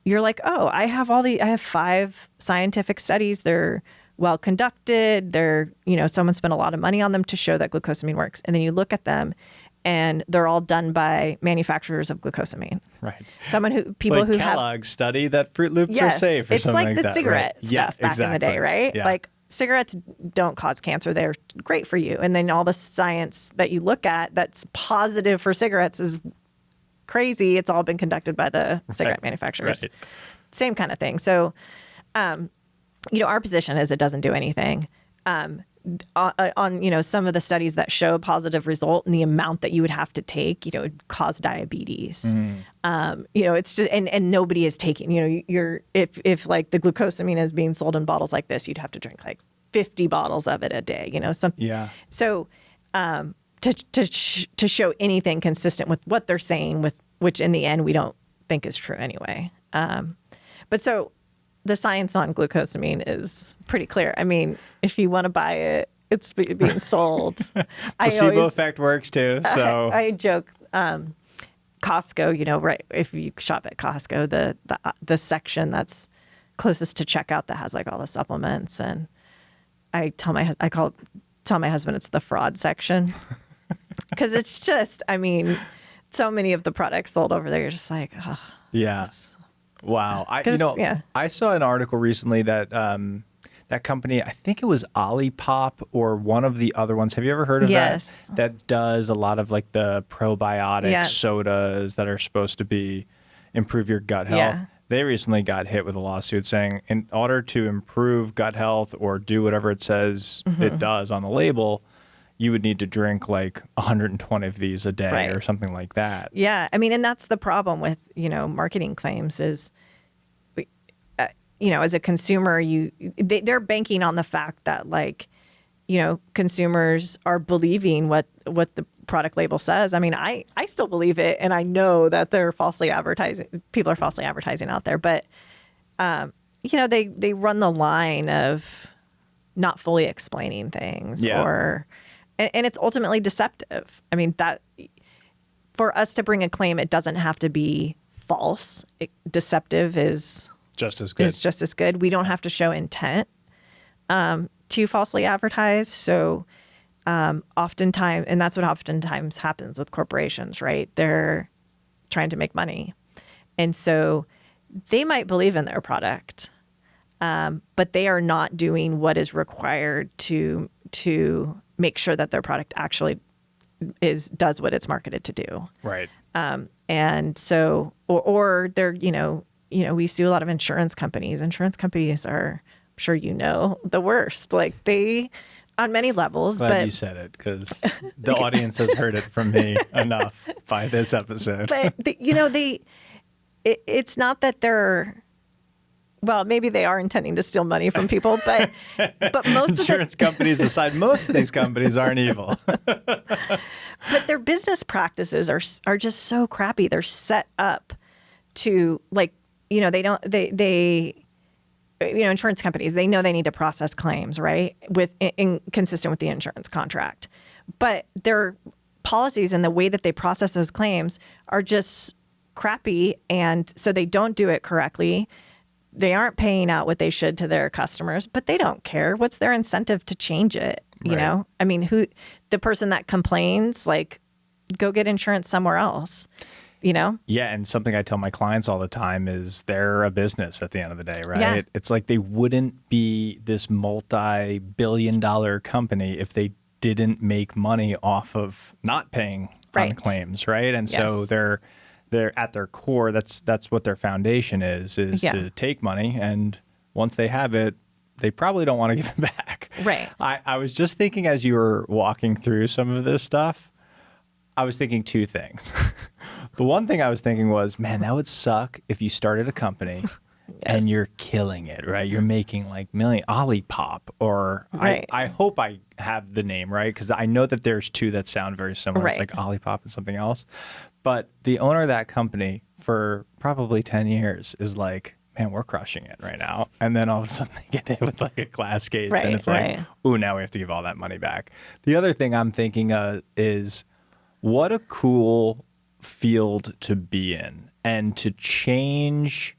[SPEAKER 2] You're like, oh, I have 5 scientific studies. They're well conducted. Someone spent a lot of money on them to show that glucosamine works. And then you look at them and they're all done by manufacturers of glucosamine.
[SPEAKER 1] Right.
[SPEAKER 2] People who have
[SPEAKER 1] Kellogg's study that Fruit Loops are safe or something like that.
[SPEAKER 2] It's like the cigarette stuff back in the day, right?
[SPEAKER 1] Yeah.
[SPEAKER 2] Like cigarettes don't cause cancer. They're great for you. And then all the science that you look at that's positive for cigarettes is crazy. It's all been conducted by the cigarette manufacturers.
[SPEAKER 1] Right.
[SPEAKER 2] Same kind of thing. So, our position is it doesn't do anything. On some of the studies that show a positive result and the amount that you would have to take, it would cause diabetes. It's just, and nobody is taking, if like the glucosamine is being sold in bottles like this, you'd have to drink like 50 bottles of it a day, So, to show anything consistent with what they're saying, which in the end we don't think is true anyway. But so the science on glucosamine is pretty clear. I mean, if you want to buy it, it's being sold.
[SPEAKER 1] Placebo effect works too. So
[SPEAKER 2] I joke, Costco, right? If you shop at Costco, the section that's closest to checkout that has like all the supplements, and I tell my husband it's the fraud section. Because it's just, so many of the products sold over there, you're just like, oh.
[SPEAKER 1] Yeah. Wow. I saw an article recently that that company, I think it was Olipop or one of the other ones. Have you ever heard of
[SPEAKER 2] Yes.
[SPEAKER 1] that does a lot of like the probiotic sodas that are supposed to improve your gut health.
[SPEAKER 2] Yeah.
[SPEAKER 1] They recently got hit with a lawsuit saying in order to improve gut health or do whatever it says it does on the label, you would need to drink like 120 of these a day or something like that.
[SPEAKER 2] Yeah. And that's the problem with, marketing claims is, as a consumer, they're banking on the fact that like, consumers are believing what the product label says. I still believe it. And I know that they're people are falsely advertising out there, but, they run the line of not fully explaining things and it's ultimately deceptive. That for us to bring a claim, it doesn't have to be false. Deceptive is
[SPEAKER 1] just as good.
[SPEAKER 2] We don't have to show intent to falsely advertise. So oftentimes, and that's what oftentimes happens with corporations, right? They're trying to make money. And so they might believe in their product, but they are not doing what is required to make sure that their product actually does what it's marketed to do.
[SPEAKER 1] Right.
[SPEAKER 2] And so, or they're, we sue a lot of insurance companies. Insurance companies are, I'm sure the worst. Like on many levels.
[SPEAKER 1] Glad you said it because the audience has heard it from me enough by this episode.
[SPEAKER 2] But it's not that they're. Well, maybe they are intending to steal money from people, but most
[SPEAKER 1] insurance companies aside, most of these companies aren't evil.
[SPEAKER 2] But their business practices are just so crappy. They're set up to insurance companies, they know they need to process claims, right? Consistent with the insurance contract. But their policies and the way that they process those claims are just crappy. And so they don't do it correctly. They aren't paying out what they should to their customers, but they don't care. What's their incentive to change it? You know, the person that complains, like, go get insurance somewhere else, Yeah.
[SPEAKER 1] And something I tell my clients all the time is they're a business at the end of the day, right?
[SPEAKER 2] Yeah.
[SPEAKER 1] It's like they wouldn't be this multi-billion-dollar company if they didn't make money off of not paying on claims, right? And so they're at their core, that's what their foundation is to take money, and once they have it, they probably don't want to give it back.
[SPEAKER 2] Right.
[SPEAKER 1] I was just thinking as you were walking through some of this stuff, I was thinking two things. The one thing I was thinking was, man, that would suck if you started a company and you're killing it, right? You're making like Olipop, or
[SPEAKER 2] Right.
[SPEAKER 1] I hope I have the name right, because I know that there's two that sound very similar.
[SPEAKER 2] Right.
[SPEAKER 1] It's like Olipop and something else. But the owner of that company for probably 10 years is like, man, we're crushing it right now. And then all of a sudden they get hit with like a glass case,
[SPEAKER 2] Right,
[SPEAKER 1] and it's like,
[SPEAKER 2] right.
[SPEAKER 1] ooh, now we have to give all that money back. The other thing I'm thinking is, what a cool field to be in, and to change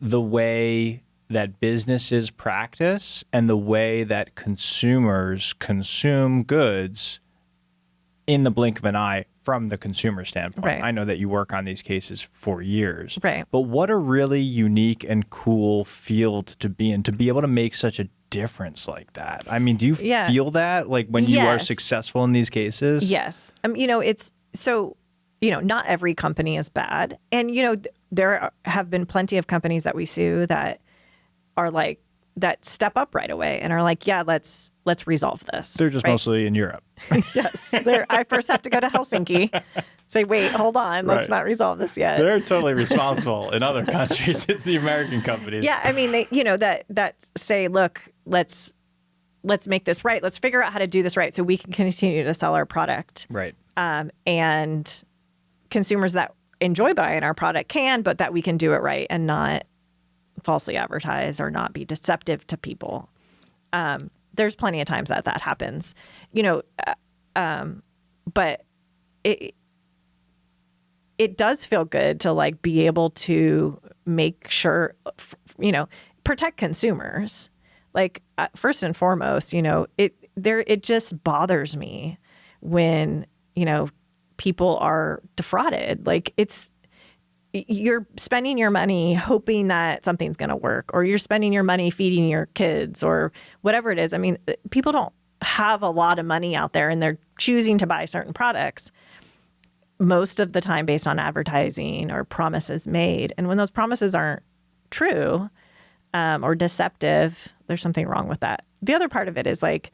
[SPEAKER 1] the way that businesses practice and the way that consumers consume goods in the blink of an eye from the consumer standpoint.
[SPEAKER 2] Right.
[SPEAKER 1] I know that you work on these cases for years.
[SPEAKER 2] Right.
[SPEAKER 1] But what a really unique and cool field to be in, to be able to make such a difference like that. I mean, do you feel that, like, when you are successful in these cases?
[SPEAKER 2] Yes. It's so, not every company is bad. And, there have been plenty of companies that we sue that are like, that step up right away and are like, yeah, let's resolve this.
[SPEAKER 1] They're just mostly in Europe.
[SPEAKER 2] Yes. I first have to go to Helsinki, say, wait, hold on, let's not resolve this yet.
[SPEAKER 1] They're totally responsible in other countries. It's the American companies.
[SPEAKER 2] Yeah. I mean, they, that say, look, let's make this right. Let's figure out how to do this right so we can continue to sell our product.
[SPEAKER 1] Right.
[SPEAKER 2] And consumers that enjoy buying our product can, but that we can do it right and not falsely advertise or not be deceptive to people. There's plenty of times that happens, but it does feel good to like be able to make sure, protect consumers. Like first and foremost, it just bothers me when, people are defrauded. Like you're spending your money hoping that something's going to work, or you're spending your money feeding your kids or whatever it is. I mean, people don't have a lot of money out there and they're choosing to buy certain products most of the time based on advertising or promises made. And when those promises aren't true or deceptive, there's something wrong with that. The other part of it is like,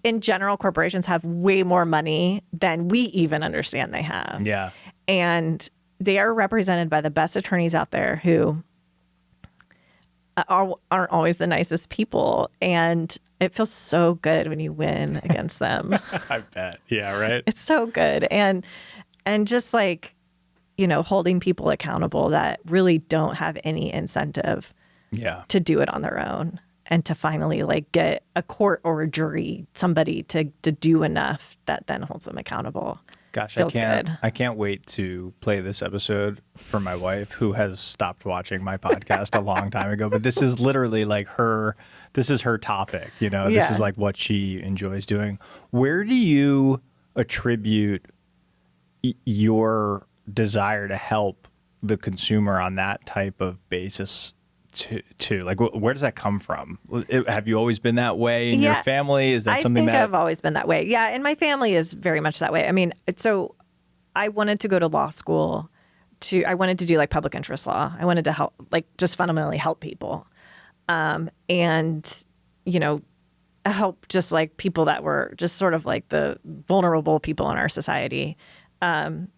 [SPEAKER 2] in general, corporations have way more money than we even understand they have.
[SPEAKER 1] Yeah.
[SPEAKER 2] And they are represented by the best attorneys out there who aren't always the nicest people. And it feels so good when you win against them.
[SPEAKER 1] I bet. Yeah, right.
[SPEAKER 2] It's so good. And just like, holding people accountable that really don't have any incentive to do it on their own. And to finally like get a court or a jury, somebody to do enough that then holds them accountable.
[SPEAKER 1] Gosh,
[SPEAKER 2] Feels good.
[SPEAKER 1] I can't wait to play this episode for my wife, who has stopped watching my podcast a long time ago. But this is literally like this is her topic. This is like what she enjoys doing. Where do you attribute your desire to help the consumer on that type of basis to like, where does that come from? Have you always been that way in your family? Is that something that
[SPEAKER 2] I've always been that way? Yeah, and my family is very much that way. I mean, so I wanted to go to law school. I wanted to do like public interest law. I wanted to help, like, just fundamentally help people, and help just like people that were just sort of like the vulnerable people in our society, and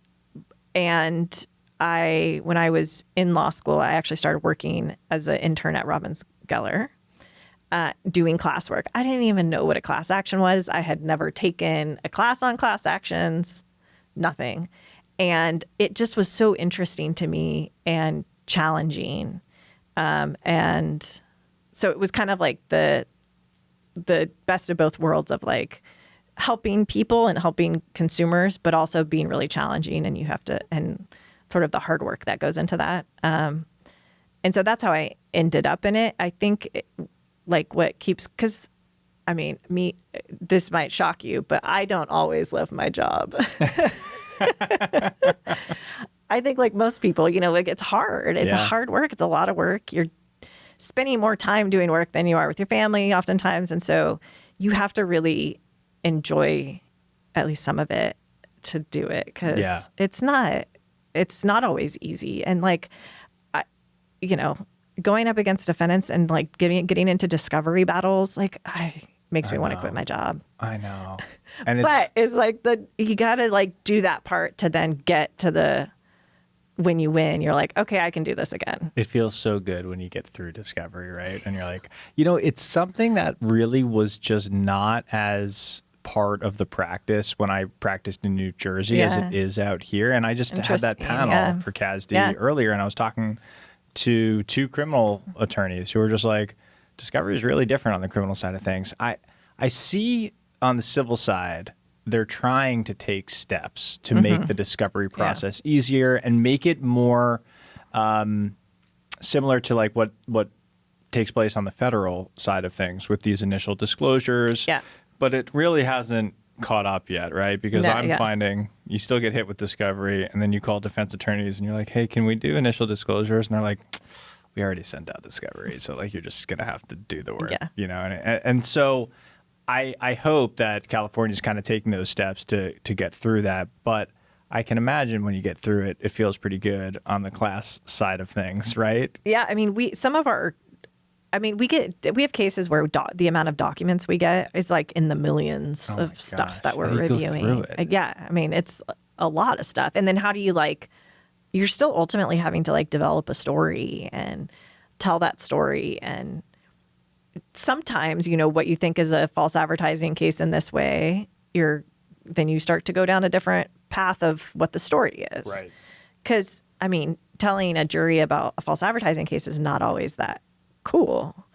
[SPEAKER 2] when I was in law school, I actually started working as an intern at Robbins Geller, doing classwork. I didn't even know what a class action was. I had never taken a class on class actions, nothing. And it just was so interesting to me and challenging. And so it was kind of like the best of both worlds of like helping people and helping consumers, but also being really challenging. And you have to, and sort of the hard work that goes into that. And so that's how I ended up in it. I think like what keeps, because I mean, this might shock you, but I don't always love my job. I think like most people, like it's hard. It's a hard work. It's a lot of work. You're spending more time doing work than you are with your family oftentimes. And so you have to really enjoy at least some of it to do it, because it's not always easy. And like, going up against defendants and like getting into discovery battles, like makes me want to quit my job.
[SPEAKER 1] I know. And
[SPEAKER 2] But it's like you got to like do that part to then get to when you win, you're like, okay, I can do this again.
[SPEAKER 1] it feels so good when you get through discovery, right? And you're like, it's something that really was just not as part of the practice when I practiced in New Jersey as it is out here. And I just had that panel for CASD earlier, and I was talking to 2 criminal attorneys who were just like, discovery is really different on the criminal side of things. I see on the civil side, they're trying to take steps to make the discovery process easier and make it more similar to like what takes place on the federal side of things with these initial disclosures.
[SPEAKER 2] Yeah.
[SPEAKER 1] But it really hasn't caught up yet, right? Because I'm finding you still get hit with discovery, and then you call defense attorneys and you're like, hey, can we do initial disclosures? And they're like, we already sent out discovery. So like, you're just going to have to do the work, And so I hope that California's kind of taking those steps to get through that. But I can imagine when you get through it, it feels pretty good on the class side of things, right?
[SPEAKER 2] Yeah. I mean, we have cases where the amount of documents we get is like in the millions of stuff that we're reviewing. Yeah. I mean, it's a lot of stuff. And then how do you you're still ultimately having to like develop a story and tell that story. And sometimes, what you think is a false advertising case in this way, then you start to go down a different path of what the story is.
[SPEAKER 1] Right.
[SPEAKER 2] Because, I mean, telling a jury about a false advertising case is not always that cool.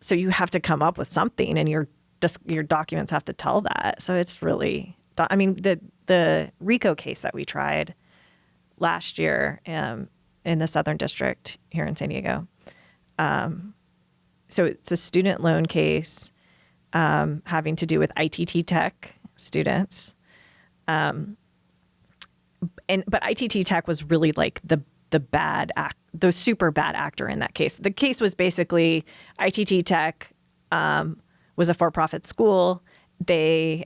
[SPEAKER 2] So you have to come up with something, and your documents have to tell that. So it's really, I mean, the RICO case that we tried last year in the Southern District here in San Diego. So it's a student loan case having to do with ITT Tech students. But ITT Tech was really like the super bad actor in that case. The case was basically ITT Tech was a for-profit school. They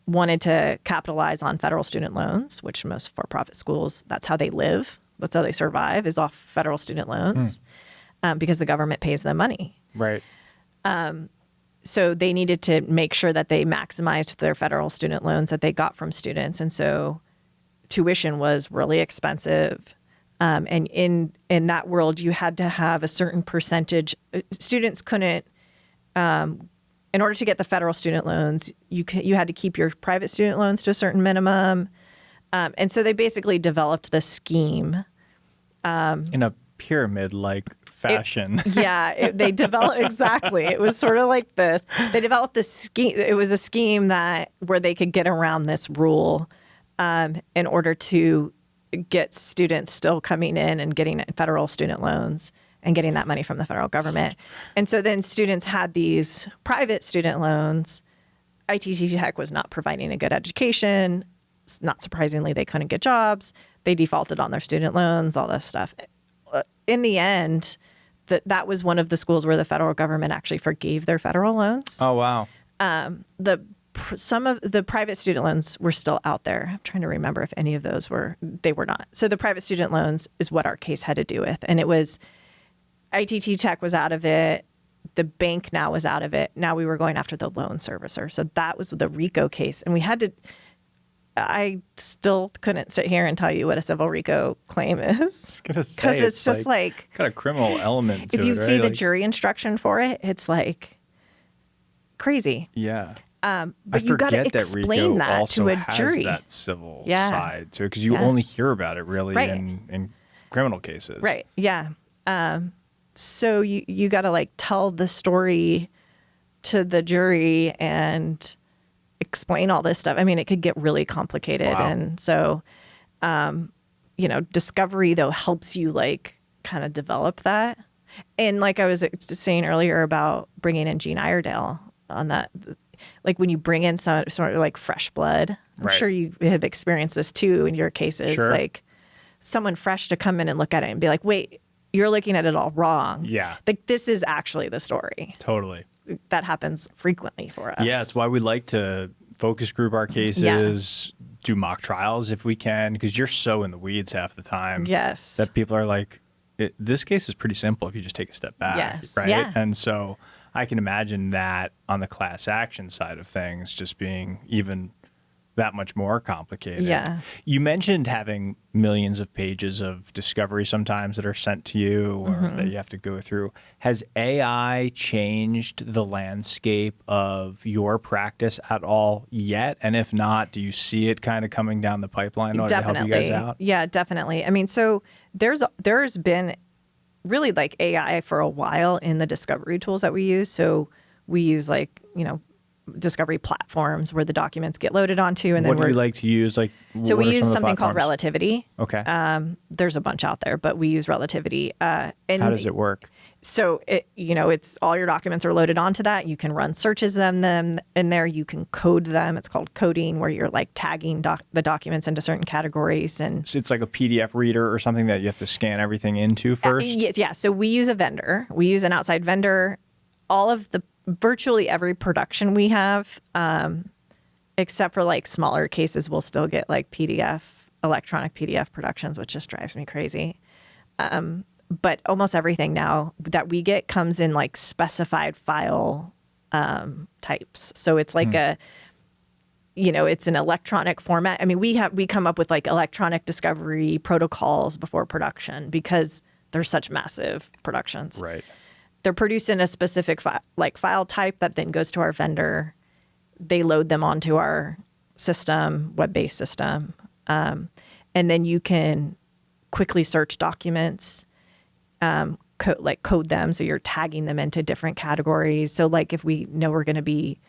[SPEAKER 2] wanted to capitalize on federal student loans, which most for-profit schools, that's how they live. That's how they survive, is off federal student loans because the government pays them money.
[SPEAKER 1] Right.
[SPEAKER 2] So they needed to make sure that they maximized their federal student loans that they got from students. And so tuition was really expensive. And in that world, you had to have a certain percentage. Students couldn't, in order to get the federal student loans, you had to keep your private student loans to a certain minimum. And so they basically developed this scheme.
[SPEAKER 1] In a pyramid-like fashion.
[SPEAKER 2] They developed, exactly. It was sort of like this. They developed this scheme. It was a scheme where they could get around this rule in order to get students still coming in and getting federal student loans and getting that money from the federal government. And so then students had these private student loans. ITT Tech was not providing a good education. Not surprisingly, they couldn't get jobs. They defaulted on their student loans, all this stuff. In the end, that was one of the schools where the federal government actually forgave their federal loans.
[SPEAKER 1] Oh, wow.
[SPEAKER 2] Some of the private student loans were still out there. I'm trying to remember if any of those they were not. So the private student loans is what our case had to do with. And it was ITT Tech was out of it. The bank now was out of it. Now we were going after the loan servicer. So that was the RICO case. And I still couldn't sit here and tell you what a civil RICO claim is.
[SPEAKER 1] Because
[SPEAKER 2] it's just like
[SPEAKER 1] got a criminal element to it.
[SPEAKER 2] If you
[SPEAKER 1] right?
[SPEAKER 2] see the jury instruction for it, it's like crazy.
[SPEAKER 1] Yeah.
[SPEAKER 2] But you got to explain that to a jury.
[SPEAKER 1] That civil side to it, because you only hear about it really in criminal cases.
[SPEAKER 2] Right. Yeah. So you got to like tell the story to the jury and explain all this stuff. I mean, it could get really complicated. Wow. And so, discovery though helps you like kind of develop that. And like I was saying earlier about bringing in Gene Iredale on that, like when you bring in some sort of like fresh blood, I'm sure you have experienced this too in your cases, like someone fresh to come in and look at it and be like, wait, you're looking at it all wrong.
[SPEAKER 1] Yeah.
[SPEAKER 2] Like this is actually the story.
[SPEAKER 1] Totally.
[SPEAKER 2] That happens frequently for us.
[SPEAKER 1] Yeah, it's why we like to focus group our cases, do mock trials if we can, because you're so in the weeds half the time.
[SPEAKER 2] Yes.
[SPEAKER 1] That people are like, this case is pretty simple if you just take a step back.
[SPEAKER 2] Yes.
[SPEAKER 1] Right.
[SPEAKER 2] Yeah.
[SPEAKER 1] And so I can imagine that on the class action side of things just being even that much more complicated.
[SPEAKER 2] Yeah.
[SPEAKER 1] You mentioned having millions of pages of discovery sometimes that are sent to you or that you have to go through. Has AI changed the landscape of your practice at all yet? And if not, do you see it kind of coming down the pipeline in order to help you guys out?
[SPEAKER 2] Yeah, definitely. I mean, so there's been really like AI for a while in the discovery tools that we use. So we use like, discovery platforms where the documents get loaded onto, and then
[SPEAKER 1] what do you like to use? Like,
[SPEAKER 2] so we
[SPEAKER 1] what are
[SPEAKER 2] use
[SPEAKER 1] some of the
[SPEAKER 2] something called
[SPEAKER 1] platforms?
[SPEAKER 2] Relativity.
[SPEAKER 1] Okay.
[SPEAKER 2] There's a bunch out there, but we use Relativity. And
[SPEAKER 1] How does it work?
[SPEAKER 2] So it's all your documents are loaded onto that. You can run searches them in there. You can code them. It's called coding, where you're like tagging the documents into certain categories. And
[SPEAKER 1] So it's like a PDF reader or something that you have to scan everything into first?
[SPEAKER 2] yes, yeah. So we use a vendor. We use an outside vendor. Virtually every production we have, except for like smaller cases, we'll still get like electronic PDF productions, which just drives me crazy. But almost everything now that we get comes in like specified file types. So it's like it's an electronic format. I mean, we come up with like electronic discovery protocols before production because they're such massive productions.
[SPEAKER 1] Right.
[SPEAKER 2] They're produced in a specific file type that then goes to our vendor. They load them onto our system, web-based system. And then you can quickly search documents, code them. So you're tagging them into different categories. So like if we know we're going to be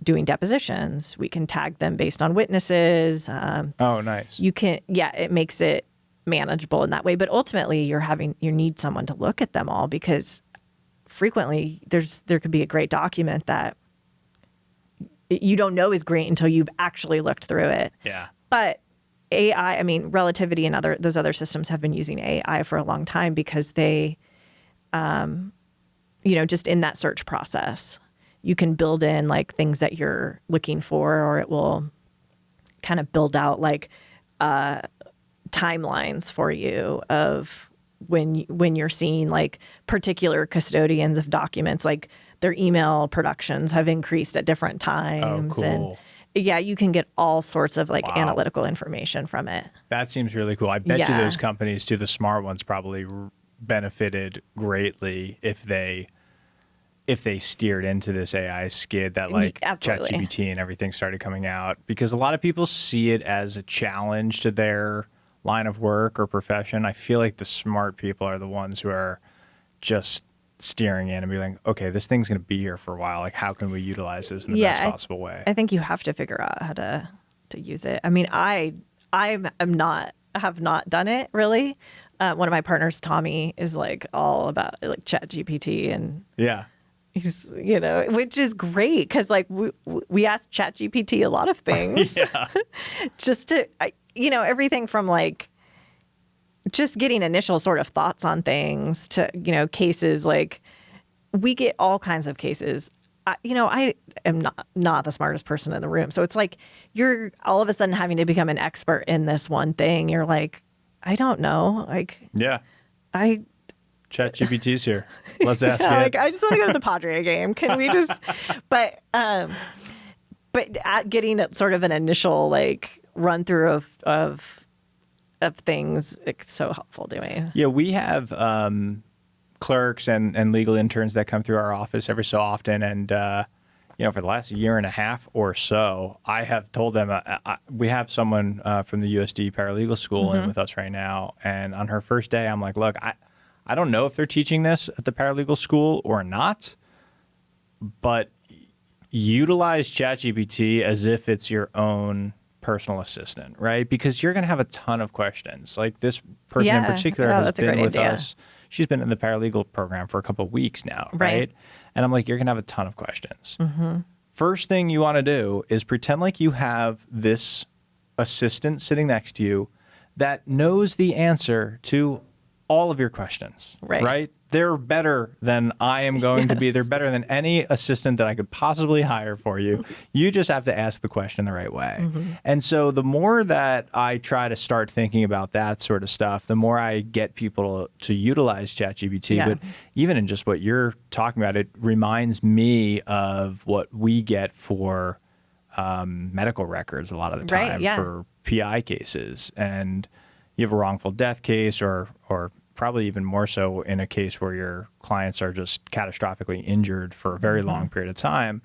[SPEAKER 2] doing depositions, we can tag them based on witnesses.
[SPEAKER 1] Oh, nice.
[SPEAKER 2] It makes it manageable in that way. But ultimately you need someone to look at them all, because frequently there could be a great document that you don't know is great until you've actually looked through it.
[SPEAKER 1] Yeah.
[SPEAKER 2] But AI, I mean, Relativity and those other systems have been using AI for a long time because they, just in that search process, you can build in like things that you're looking for, or it will kind of build out like timelines for you of when you're seeing like particular custodians of documents, like their email productions have increased at different times.
[SPEAKER 1] Oh, cool.
[SPEAKER 2] And yeah, you can get all sorts of like analytical information from it.
[SPEAKER 1] That seems really cool. I bet you those companies too, the smart ones, probably benefited greatly if they steered into this AI skid that like ChatGPT and everything started coming out, because a lot of people see it as a challenge to their line of work or profession. I feel like the smart people are the ones who are just steering in and be like, okay, this thing's going to be here for a while. Like, how can we utilize this in the best possible way?
[SPEAKER 2] I think you have to figure out how to use it. I mean, I have not done it really. One of my partners, Tommy, is like all about like ChatGPT, and he's, which is great because like we ask ChatGPT a lot of things, just to, everything from like just getting initial sort of thoughts on things to, cases. Like we get all kinds of cases. I am not the smartest person in the room. So it's like you're all of a sudden having to become an expert in this one thing. You're like, I don't know. Like,
[SPEAKER 1] ChatGPT's here. Let's ask it.
[SPEAKER 2] Like, I just want to go to the Padre game. Can we just, but at getting sort of an initial like run through of things, it's so helpful to me.
[SPEAKER 1] Yeah, we have clerks and legal interns that come through our office every so often, and for the last year and a half or so, I have told them we have someone from the USD paralegal school in with us right now, and on her first day, I'm like, look, I don't know if they're teaching this at the paralegal school or not, but utilize ChatGPT as if it's your own personal assistant, right? Because you're going to have a ton of questions. Like this person in particular has been with us. She's been in the paralegal program for a couple of weeks now, right? And I'm like, you're going to have a ton of questions. First thing you want to do is pretend like you have this assistant sitting next to you that knows the answer to all of your questions,
[SPEAKER 2] Right.
[SPEAKER 1] right? They're better than I am going to be. They're better than any assistant that I could possibly hire for you. You just have to ask the question the right way. And so the more that I try to start thinking about that sort of stuff, the more I get people to utilize ChatGPT.
[SPEAKER 2] Yeah.
[SPEAKER 1] But even in just what you're talking about, it reminds me of what we get for medical records a lot of the time,
[SPEAKER 2] Right, yeah.
[SPEAKER 1] for PI cases. And you have a wrongful death case, or probably even more so in a case where your clients are just catastrophically injured for a very long period of time.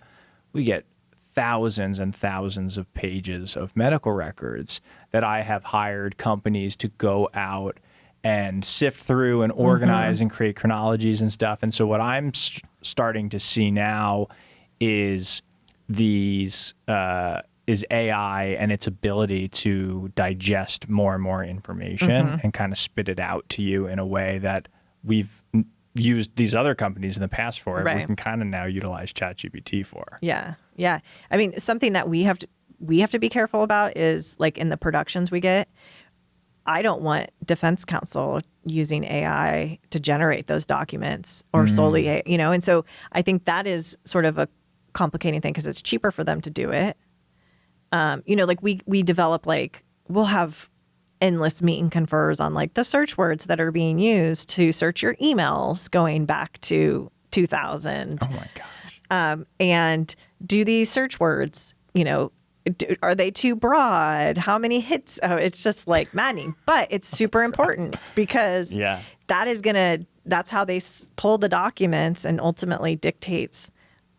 [SPEAKER 1] We get thousands and thousands of pages of medical records that I have hired companies to go out and sift through and organize and create chronologies and stuff. And so what I'm starting to see now is is AI and its ability to digest more and more information and kind of spit it out to you in a way that we've used these other companies in the past for.
[SPEAKER 2] Right.
[SPEAKER 1] We can kind of now utilize ChatGPT for.
[SPEAKER 2] Yeah. Yeah. I mean, something that we have to be careful about is like in the productions we get, I don't want defense counsel using AI to generate those documents or solely, and so I think that is sort of a complicating thing because it's cheaper for them to do it. Like we develop, like, we'll have endless meet and confers on like the search words that are being used to search your emails going back to 2000.
[SPEAKER 1] Oh my gosh.
[SPEAKER 2] And do these search words, are they too broad? How many hits? Oh, it's just like maddening, but it's super important because that's how they pull the documents and ultimately dictates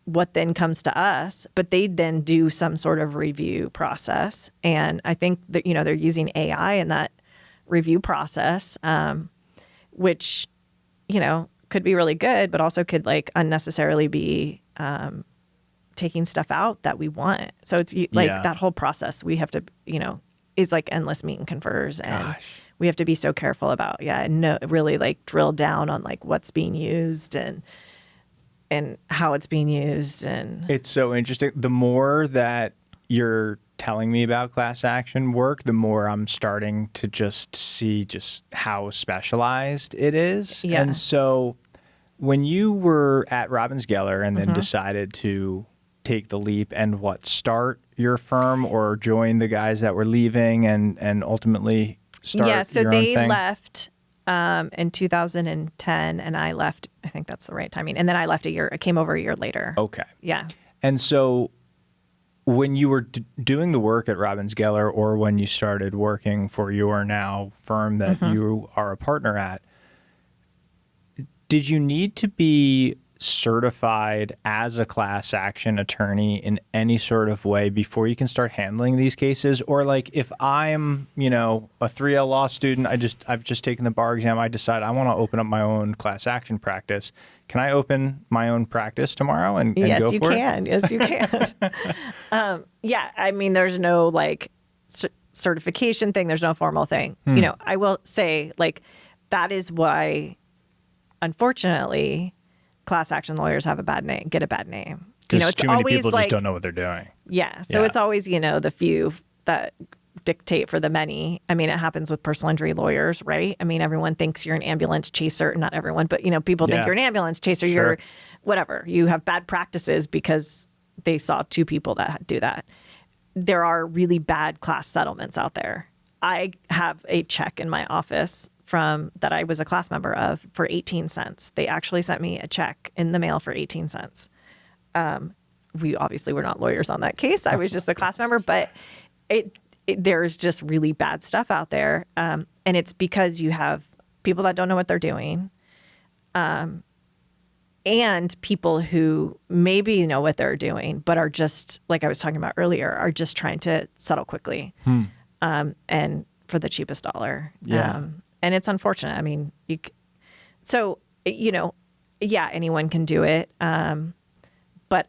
[SPEAKER 2] what then comes to us, but they then do some sort of review process. And I think that, they're using AI in that review process, which, could be really good, but also could like unnecessarily be taking stuff out that we want. So it's like that whole process we have to, is like endless meet and confers. And we have to be so careful about, really like drill down on like what's being used and how it's being used. And
[SPEAKER 1] it's so interesting. The more that you're telling me about class action work, the more I'm starting to just see just how specialized it is.
[SPEAKER 2] Yeah.
[SPEAKER 1] And so when you were at Robbins Geller and then decided to take the leap and start your firm or join the guys that were leaving and ultimately start your own thing?
[SPEAKER 2] So they left in 2010, and I left, I think that's the right timing. And then I came over a year later.
[SPEAKER 1] Okay.
[SPEAKER 2] Yeah.
[SPEAKER 1] And so when you were doing the work at Robbins Geller, or when you started working for your now firm that you are a partner at, did you need to be certified as a class action attorney in any sort of way before you can start handling these cases? Or like if I'm, a 3L law student, I've just taken the bar exam, I decide I want to open up my own class action practice. Can I open my own practice tomorrow and go for it?
[SPEAKER 2] Yes, you can. I mean, there's no like certification thing. There's no formal thing. I will say like that is why, unfortunately, class action lawyers have get a bad name.
[SPEAKER 1] Because
[SPEAKER 2] it's
[SPEAKER 1] too many
[SPEAKER 2] always
[SPEAKER 1] people
[SPEAKER 2] like,
[SPEAKER 1] just don't know what they're doing.
[SPEAKER 2] Yeah. So it's always, the few that dictate for the many. I mean, it happens with personal injury lawyers, right? I mean, everyone thinks you're an ambulance chaser. Not everyone, but, people think you're an ambulance chaser.
[SPEAKER 1] Sure.
[SPEAKER 2] You're whatever. You have bad practices because they saw two people that do that. There are really bad class settlements out there. I have a check in my office that I was a class member of for 18 cents. They actually sent me a check in the mail for 18 cents. We obviously were not lawyers on that case. I was just a class member, but there's just really bad stuff out there. And it's because you have people that don't know what they're doing. And people who maybe know what they're doing, but are just, like I was talking about earlier, are just trying to settle quickly. And for the cheapest dollar.
[SPEAKER 1] Yeah.
[SPEAKER 2] And it's unfortunate. I mean, anyone can do it. But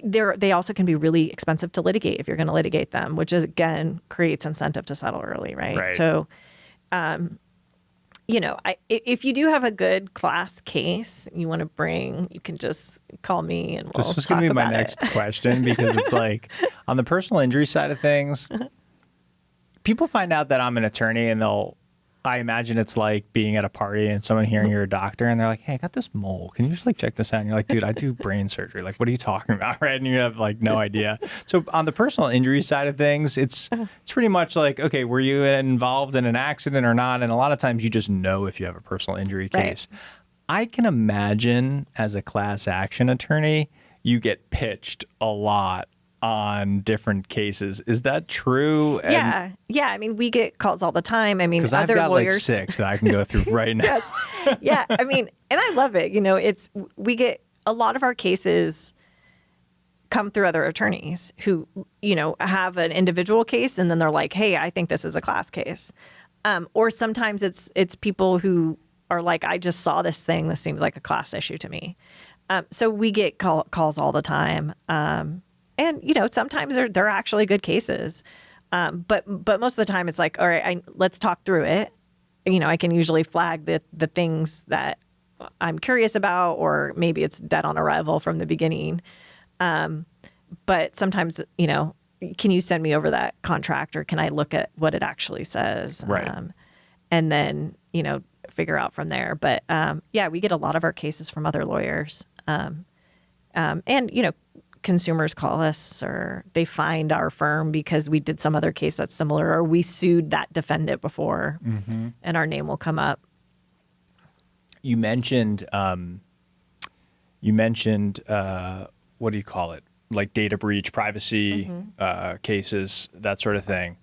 [SPEAKER 2] they also can be really expensive to litigate if you're going to litigate them, which is, again, creates incentive to settle early, right? So, if you do have a good class case you want to bring, you can just call me and we'll
[SPEAKER 1] This was going to be my next question, because it's like on the personal injury side of things, people find out that I'm an attorney and they'll I imagine it's like being at a party and someone hearing you're a doctor and they're like, hey, I got this mole. Can you just like check this out? And you're like, dude, I do brain surgery. Like, what are you talking about? Right. And you have like no idea. So on the personal injury side of things, it's pretty much like, okay, were you involved in an accident or not? And a lot of times you just know if you have a personal injury case. Right. I can imagine as a class action attorney, you get pitched a lot on different cases. Is that true?
[SPEAKER 2] Yeah. I mean, we get calls all the time. I mean, other
[SPEAKER 1] I've got
[SPEAKER 2] lawyers,
[SPEAKER 1] like 6 that I can go through right now.
[SPEAKER 2] Yes. Yeah. I mean, and I love it. You know, we get a lot of our cases come through other attorneys who, you know, have an individual case and then they're like, hey, I think this is a class case. Or sometimes it's people who are like, I just saw this thing. This seems like a class issue to me. So we get calls all the time. And, you know, sometimes they're actually good cases. But most of the time it's like, all right, let's talk through it. You know, I can usually flag the things that I'm curious about, or maybe it's dead on arrival from the beginning. But sometimes, you know, can you send me over that contract, or can I look at what it actually says?
[SPEAKER 1] Right.
[SPEAKER 2] And then, you know, figure out from there. But yeah, we get a lot of our cases from other lawyers. And, you know, consumers call us, or they find our firm because we did some other case that's similar, or we sued that defendant before, and our name will come up.
[SPEAKER 1] You mentioned what do you call it? Like data breach, privacy cases, that sort of thing.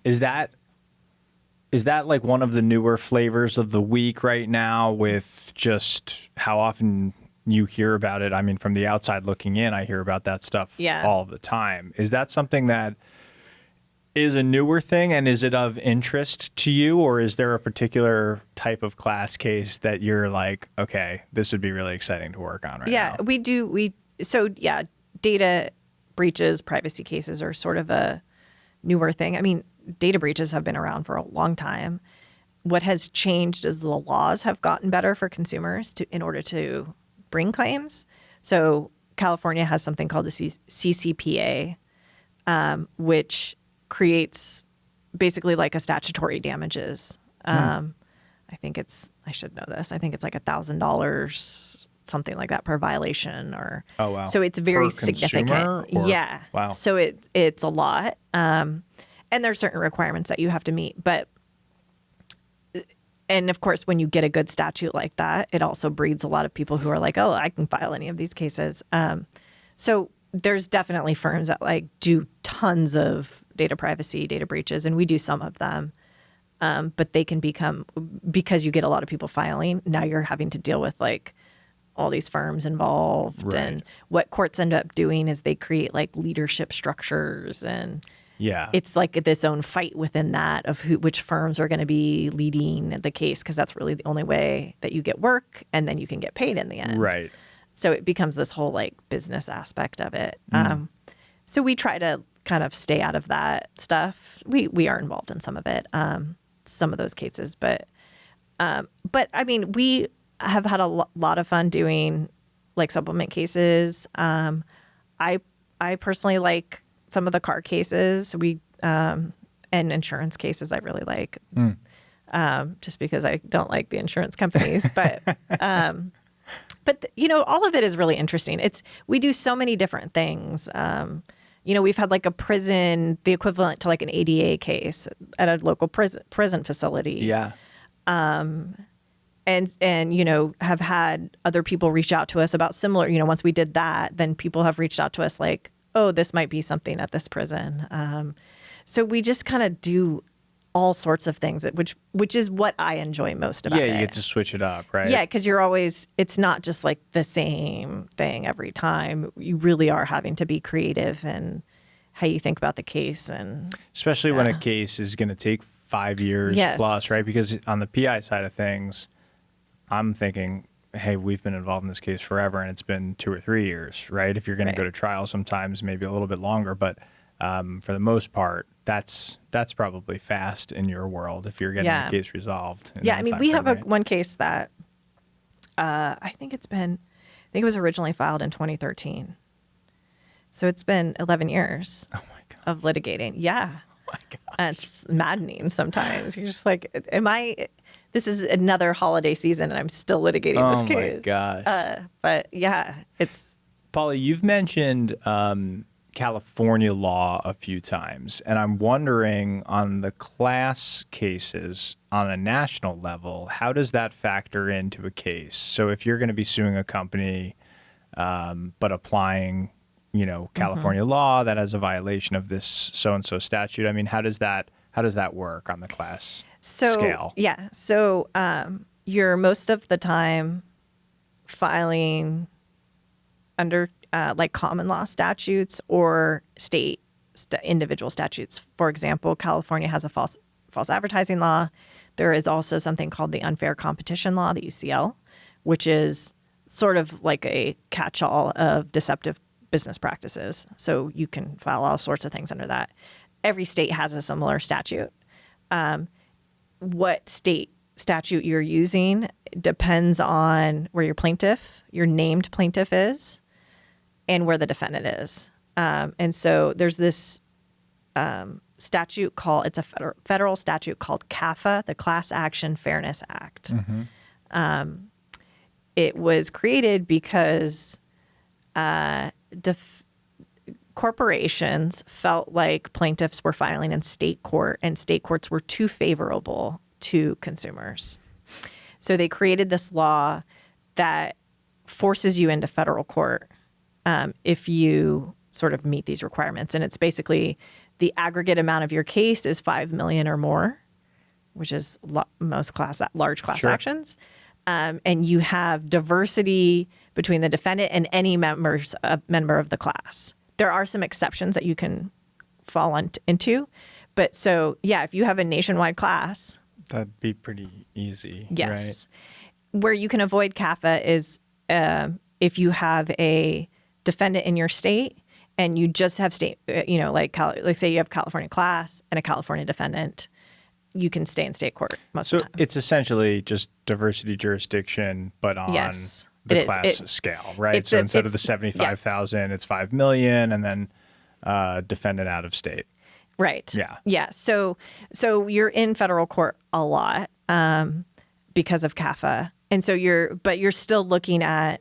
[SPEAKER 1] Is that like one of the newer flavors of the week right now, with just how often you hear about it? I mean, from the outside looking in, I hear about that stuff all the time. Is that something that is a newer thing, and is it of interest to you, or is there a particular type of class case that you're like, okay, this would be really exciting to work on right now?
[SPEAKER 2] Yeah, we do. Data breaches, privacy cases are sort of a newer thing. I mean, data breaches have been around for a long time. What has changed is the laws have gotten better for consumers in order to bring claims. So California has something called the CCPA, which creates basically like a statutory damages. I should know this. I think it's like $1,000, something like that per violation. Or
[SPEAKER 1] oh wow!
[SPEAKER 2] So it's very
[SPEAKER 1] per
[SPEAKER 2] significant. Yeah.
[SPEAKER 1] Wow.
[SPEAKER 2] So it's a lot, and there's certain requirements that you have to meet. And of course, when you get a good statute like that, it also breeds a lot of people who are like, oh, I can file any of these cases. So there's definitely firms that like do tons of data privacy, data breaches, and we do some of them. But they can become, because you get a lot of people filing, now you're having to deal with like all these firms involved.
[SPEAKER 1] Right.
[SPEAKER 2] And what courts end up doing is they create like leadership structures, and it's like this own fight within that of which firms are going to be leading the case, because that's really the only way that you get work and then you can get paid in the end.
[SPEAKER 1] Right.
[SPEAKER 2] So it becomes this whole like business aspect of it. So we try to kind of stay out of that stuff. We are involved in some of it, some of those cases, but I mean, we have had a lot of fun doing like supplement cases. I personally like some of the car cases and insurance cases I really like, just because I don't like the insurance companies. But you know, all of it is really interesting. We do so many different things. You know, we've had like a prison, the equivalent to like an ADA case at a local prison facility.
[SPEAKER 1] Yeah.
[SPEAKER 2] And you know, have had other people reach out to us about similar, you know, once we did that, then people have reached out to us like, oh, this might be something at this prison. So we just kind of do all sorts of things, which is what I enjoy most about it.
[SPEAKER 1] Yeah, you get to switch it up, right?
[SPEAKER 2] Yeah, because it's not just like the same thing every time. You really are having to be creative in how you think about the case. And
[SPEAKER 1] especially when a case is going to take 5 years plus, right? Because on the PI side of things, I'm thinking, hey, we've been involved in this case forever, and it's been 2 or 3 years, right? If you're going to go to trial, sometimes maybe a little bit longer, but for the most part, that's probably fast in your world if you're getting the case resolved.
[SPEAKER 2] Yeah, I mean, we have one case that I think it was originally filed in 2013. So it's been 11 years of litigating. Yeah.
[SPEAKER 1] my God.
[SPEAKER 2] And it's maddening sometimes. You're just like, this is another holiday season and I'm still litigating this case.
[SPEAKER 1] Oh my gosh.
[SPEAKER 2] But yeah, it's.
[SPEAKER 1] Paula, you've mentioned California law a few times, and I'm wondering on the class cases on a national level, how does that factor into a case? So if you're going to be suing a company, but applying, California law that has a violation of this so-and-so statute, I mean, how does that work on the class scale?
[SPEAKER 2] Yeah. So you're most of the time filing under like common law statutes or individual statutes. For example, California has a false advertising law. There is also something called the unfair competition law, the UCL, which is sort of like a catch-all of deceptive business practices. So you can file all sorts of things under that. Every state has a similar statute. What state statute you're using depends on where your named plaintiff is and where the defendant is. And so there's this statute it's a federal statute called CAFA, the Class Action Fairness Act. Mm-hmm. It was created because corporations felt like plaintiffs were filing in state court and state courts were too favorable to consumers. So they created this law that forces you into federal court if you sort of meet these requirements. And it's basically the aggregate amount of your case is $5 million or more, which is most large class actions. And you have diversity between the defendant and any member of the class. There are some exceptions that you can fall into. But so, yeah, if you have a nationwide class.
[SPEAKER 1] That'd be pretty easy.
[SPEAKER 2] Yes.
[SPEAKER 1] Right?
[SPEAKER 2] Where you can avoid CAFA is if you have a defendant in your state and you just have state, like say you have California class and a California defendant, you can stay in state court most of the time.
[SPEAKER 1] So it's essentially just diversity jurisdiction, but on the class scale, right? So instead of the 75,000, it's 5 million, and then defendant out of state.
[SPEAKER 2] Right.
[SPEAKER 1] Yeah.
[SPEAKER 2] Yeah. So you're in federal court a lot because of CAFA, and so you're still looking at,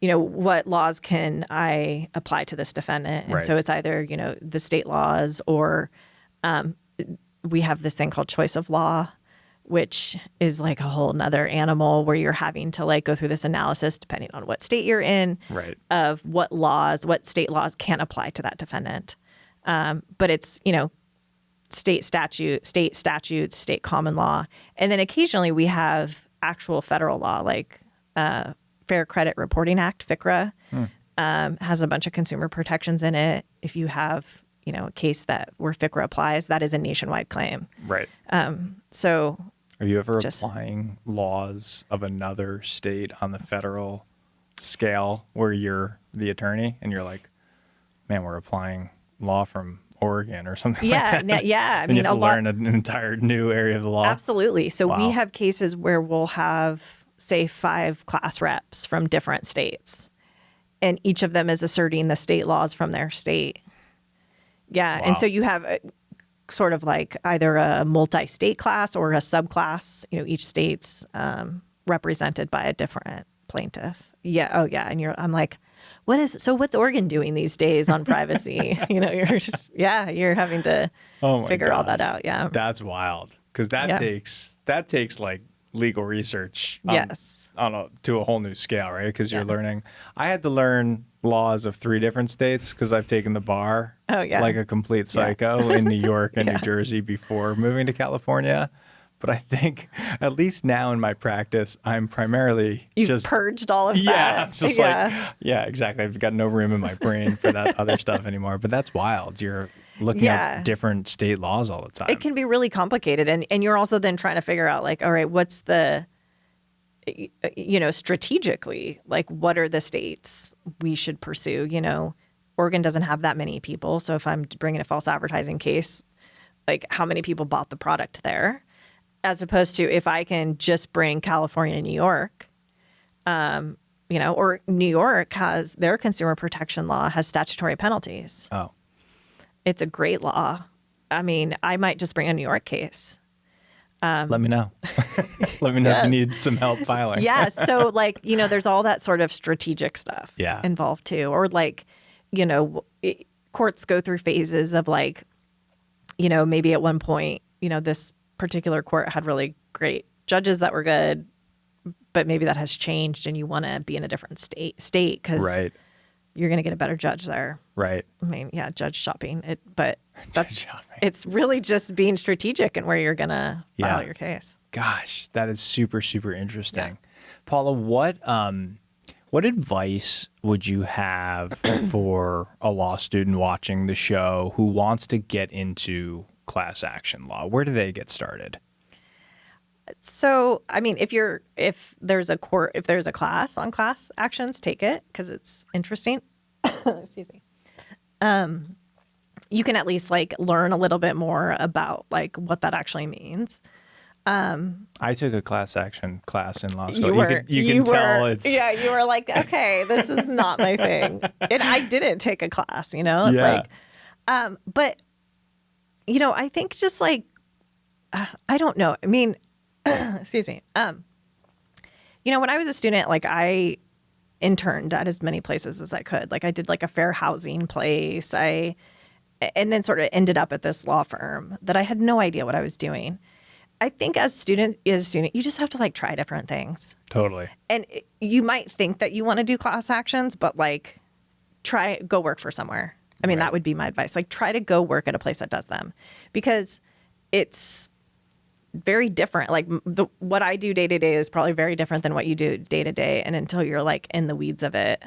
[SPEAKER 2] what laws can I apply to this defendant, and so it's either the state laws or we have this thing called choice of law, which is like a whole nother animal where you're having to like go through this analysis depending on what state you're in, of what state laws can apply to that defendant. But it's, state statutes, state common law. And then occasionally we have actual federal law, like Fair Credit Reporting Act, FCRA, has a bunch of consumer protections in it. If you have a case where FCRA applies, that is a nationwide claim.
[SPEAKER 1] Right.
[SPEAKER 2] So
[SPEAKER 1] are you ever applying laws of another state on the federal scale where you're the attorney and you're like, man, we're applying law from Oregon or something like that?
[SPEAKER 2] Yeah.
[SPEAKER 1] I mean, you have to learn an entire new area of the law.
[SPEAKER 2] Absolutely. So we have cases where we'll have, say, 5 class reps from different states, and each of them is asserting the state laws from their state. Yeah. And so you have sort of like either a multi-state class or a subclass, each state's represented by a different plaintiff. Yeah. Oh, yeah. And I'm like, what's Oregon doing these days on privacy? You're just, you're having to figure all that out. Yeah.
[SPEAKER 1] That's wild. Because that takes like legal research to a whole new scale, right? Because you're learning. I had to learn laws of 3 different states because I've taken the bar like a complete psycho in New York and New Jersey before moving to California. But I think at least now in my practice, I'm primarily
[SPEAKER 2] You've purged all of that.
[SPEAKER 1] Yeah, I'm just exactly. I've got no room in my brain for that other stuff anymore. But that's wild. You're looking at different state laws all the time.
[SPEAKER 2] It can be really complicated. And you're also then trying to figure out like, all right, what's the, strategically, like what are the states we should pursue? Oregon doesn't have that many people. So if I'm bringing a false advertising case, like how many people bought the product there? As opposed to if I can just bring California and New York, or New York has their consumer protection law has statutory penalties.
[SPEAKER 1] Oh,
[SPEAKER 2] it's a great law. I mean, I might just bring a New York case.
[SPEAKER 1] Let me know. Let me know if you need some help filing.
[SPEAKER 2] Yeah. So like, there's all that sort of strategic stuff involved too. Or like, courts go through phases of like, maybe at one point, this particular court had really great judges that were good, but maybe that has changed and you want to be in a different state because you're going to get a better judge there.
[SPEAKER 1] Right.
[SPEAKER 2] I mean, yeah, judge shopping. It's really just being strategic and where you're going to file your case.
[SPEAKER 1] Gosh, that is super, super interesting. Yeah. Paula, what advice would you have for a law student watching the show who wants to get into class action law? Where do they get started?
[SPEAKER 2] So, I mean, if there's a class on class actions, take it because it's interesting. Excuse me. You can at least like learn a little bit more about like what that actually means.
[SPEAKER 1] I took a class action class in law school. You can tell it's...
[SPEAKER 2] Yeah, you were like, okay, this is not my thing. And I didn't take a class, It's like, but, I think just like, I don't know. I mean, excuse me. When I was a student, like I interned at as many places as I could. Like I did like a fair housing place. And then sort of ended up at this law firm that I had no idea what I was doing. I think as a student, you just have to like try different things.
[SPEAKER 1] Totally.
[SPEAKER 2] And you might think that you want to do class actions, but like go work for somewhere. I mean, that would be my advice. Like try to go work at a place that does them because it's very different. Like what I do day to day is probably very different than what you do day to day. And until you're like in the weeds of it,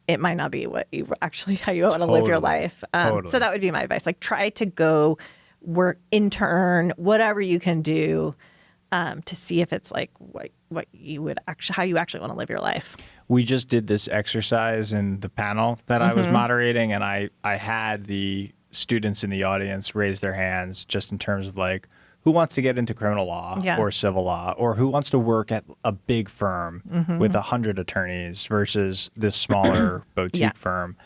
[SPEAKER 2] it might not be how you want to live your life. So that would be my advice. Like try to go work, intern, whatever you can do to see if it's like what you would actually, how you actually want to live your life.
[SPEAKER 1] We just did this exercise in the panel that I was moderating, and I had the students in the audience raise their hands just in terms of like, who wants to get into criminal law or civil law, or who wants to work at a big firm with 100 attorneys versus this smaller boutique firm.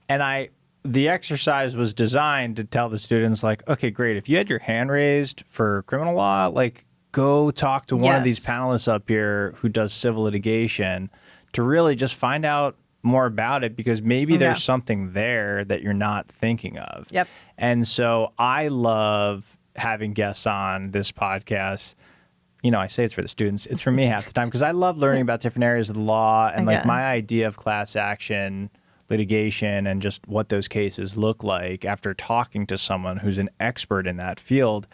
[SPEAKER 1] And the exercise was designed to tell the students like, okay, great. If you had your hand raised for criminal law, like go talk to one of these panelists up here who does civil litigation to really just find out more about it, because maybe there's something there that you're not thinking of.
[SPEAKER 2] Yep.
[SPEAKER 1] And so I love having guests on this podcast. I say it's for the students. It's for me half the time because I love learning about different areas of the law and like my idea of class action litigation and just what those cases look like after talking to someone who's an expert in that field.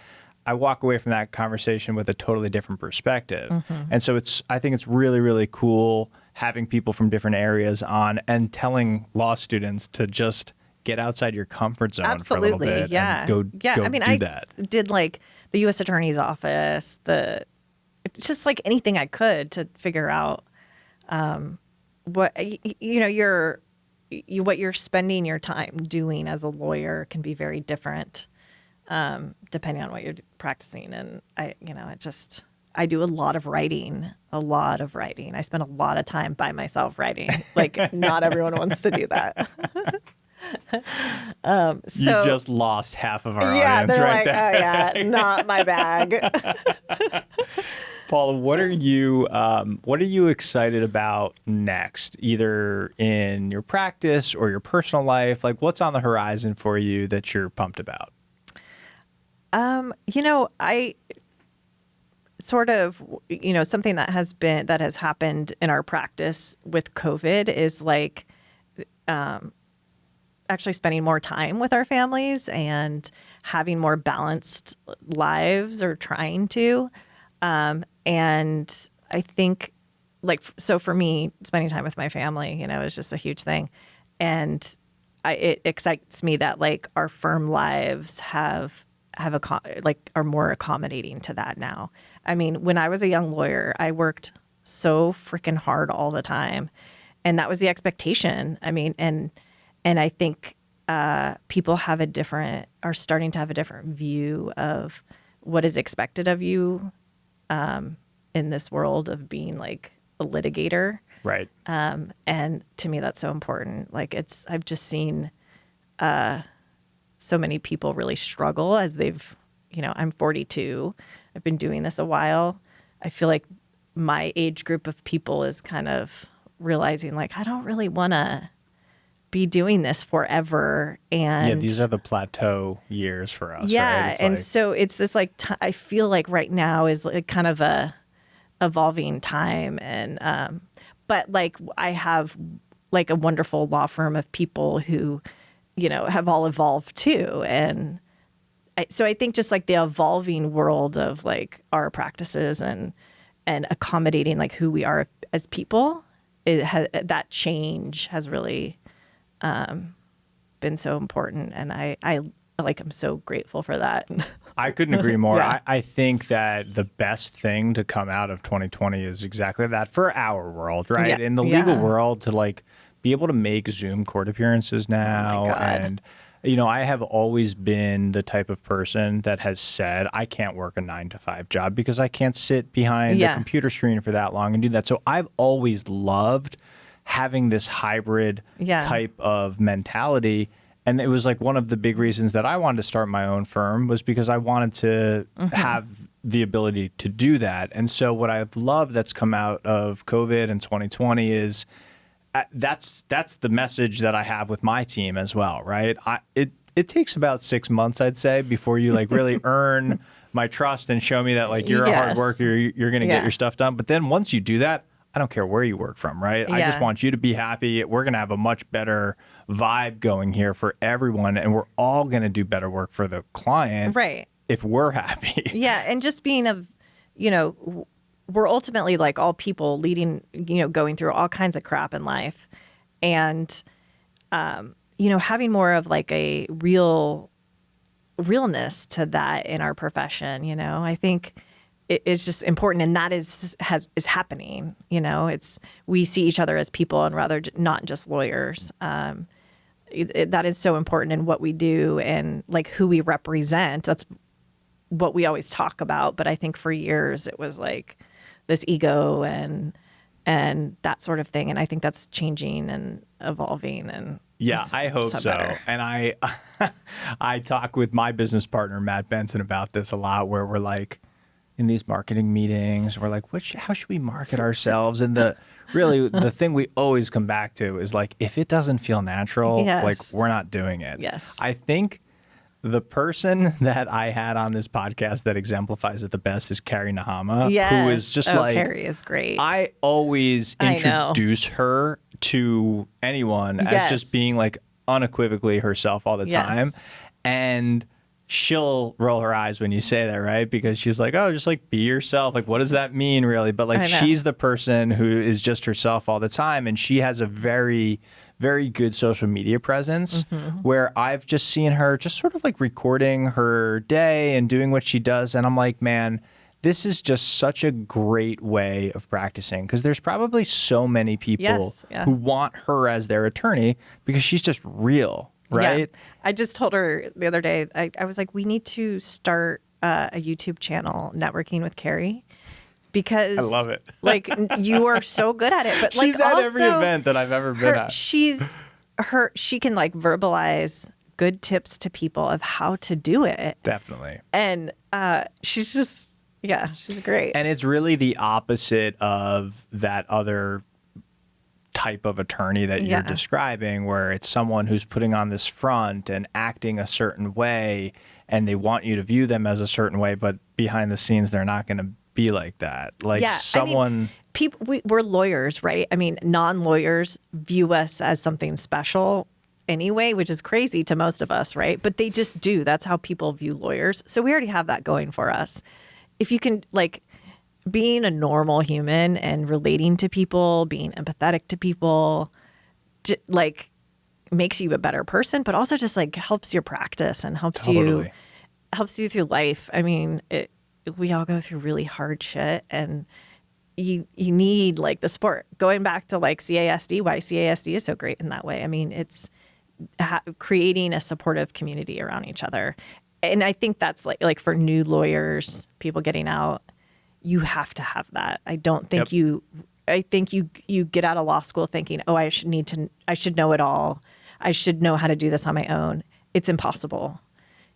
[SPEAKER 1] I walk away from that conversation with a totally different perspective. And so I think it's really, really cool having people from different areas on and telling law students to just get outside your comfort zone for a little bit and go do that.
[SPEAKER 2] I did like the U.S. Attorney's Office, just like anything I could to figure out what you're spending your time doing as a lawyer can be very different depending on what you're practicing. And I do a lot of writing. I spend a lot of time by myself writing. Like not everyone wants to do that.
[SPEAKER 1] You just lost half of our audience
[SPEAKER 2] they're
[SPEAKER 1] right
[SPEAKER 2] like,
[SPEAKER 1] there.
[SPEAKER 2] Oh yeah, not my bag.
[SPEAKER 1] Paula, what are you excited about next, either in your practice or your personal life? Like what's on the horizon for you that you're pumped about?
[SPEAKER 2] I sort of, something that has happened in our practice with COVID is like, actually spending more time with our families and having more balanced lives, or trying to. And I think so for me, spending time with my family, is just a huge thing. And it excites me that like our firm lives are more accommodating to that now. I mean, when I was a young lawyer, I worked so freaking hard all the time, and that was the expectation. I mean, and I think people are starting to have a different view of what is expected of you in this world of being like a litigator.
[SPEAKER 1] Right.
[SPEAKER 2] And to me, that's so important. Like I've just seen so many people really struggle as they've, I'm 42. I've been doing this a while. I feel like my age group of people is kind of realizing like, I don't really want to be doing this forever. And
[SPEAKER 1] these are the plateau years for us.
[SPEAKER 2] Yeah.
[SPEAKER 1] Right?
[SPEAKER 2] And so it's this like, I feel like right now is like kind of a evolving time. And, but like I have like a wonderful law firm of people who, have all evolved too. And so I think just like the evolving world of like our practices and accommodating like who we are as people, that change has really been so important. And I'm so grateful for that.
[SPEAKER 1] I couldn't agree more.
[SPEAKER 2] Yeah.
[SPEAKER 1] I think that the best thing to come out of 2020 is exactly that for our world, right?
[SPEAKER 2] Yeah.
[SPEAKER 1] In the legal world, to like be able to make Zoom court appearances now.
[SPEAKER 2] Oh my God.
[SPEAKER 1] And, I have always been the type of person that has said, I can't work a 9-to-5 job because I can't sit behind a computer screen for that long and do that. So I've always loved having this hybrid type of mentality. And it was like one of the big reasons that I wanted to start my own firm was because I wanted to have the ability to do that. And so what I've loved that's come out of COVID and 2020 is that's the message that I have with my team as well, right? It takes about 6 months, I'd say, before you like really earn my trust and show me that like you're a hard worker, you're going to get your stuff done. But then once you do that, I don't care where you work from, right? I just want you to be happy. We're going to have a much better vibe going here for everyone, and we're all going to do better work for the client,
[SPEAKER 2] right?
[SPEAKER 1] If we're happy.
[SPEAKER 2] Yeah, and just being we're ultimately like all people leading, going through all kinds of crap in life, and having more of like a realness to that in our profession. I think it's just important, and that is happening. We see each other as people and rather not just lawyers. That is so important in what we do and like who we represent. That's what we always talk about. But I think for years it was like this ego and that sort of thing. And I think that's changing and evolving. And
[SPEAKER 1] I hope so.
[SPEAKER 2] Better.
[SPEAKER 1] And I talk with my business partner, Matt Benson, about this a lot, where we're like in these marketing meetings, we're like, how should we market ourselves? And the thing we always come back to is like, if it doesn't feel natural, like we're not doing it.
[SPEAKER 2] Yes.
[SPEAKER 1] I think the person that I had on this podcast that exemplifies it the best is Carrie Nahama, who is just
[SPEAKER 2] Carrie is great.
[SPEAKER 1] I always introduce her to anyone as just being like unequivocally herself all the time. And she'll roll her eyes when you say that, right? Because she's like, oh, just like be yourself. Like, what does that mean really? But like, she's the person who is just herself all the time. And she has a very, very good social media presence where I've just seen her just sort of like recording her day and doing what she does. And I'm like, man, this is just such a great way of practicing, because there's probably so many people who want her as their attorney because she's just real. Right.
[SPEAKER 2] Yeah. I just told her the other day, I was like, we need to start a YouTube channel, Networking with Carrie, because
[SPEAKER 1] I love it.
[SPEAKER 2] Like, you are so good at it. But like,
[SPEAKER 1] she's at every event that I've ever been at.
[SPEAKER 2] She can like verbalize good tips to people of how to do it.
[SPEAKER 1] Definitely.
[SPEAKER 2] And she's just, she's great.
[SPEAKER 1] And it's really the opposite of that other type of attorney that you're describing, where it's someone who's putting on this front and acting a certain way, and they want you to view them as a certain way, but behind the scenes they're not going to be like that. Like someone
[SPEAKER 2] we're lawyers, right? I mean, non-lawyers view us as something special anyway, which is crazy to most of us, right? But they just do. That's how people view lawyers. So we already have that going for us. If you can like being a normal human and relating to people, being empathetic to people, like makes you a better person, but also just like helps your practice and helps you through life. I mean, we all go through really hard shit, and you need like the support. Going back to like CASD, why CASD is so great in that way. I mean, it's creating a supportive community around each other. And I think that's like for new lawyers, people getting out, you have to have that. I don't think I think you get out of law school thinking, oh, I should know it all. I should know how to do this on my own. it's impossible.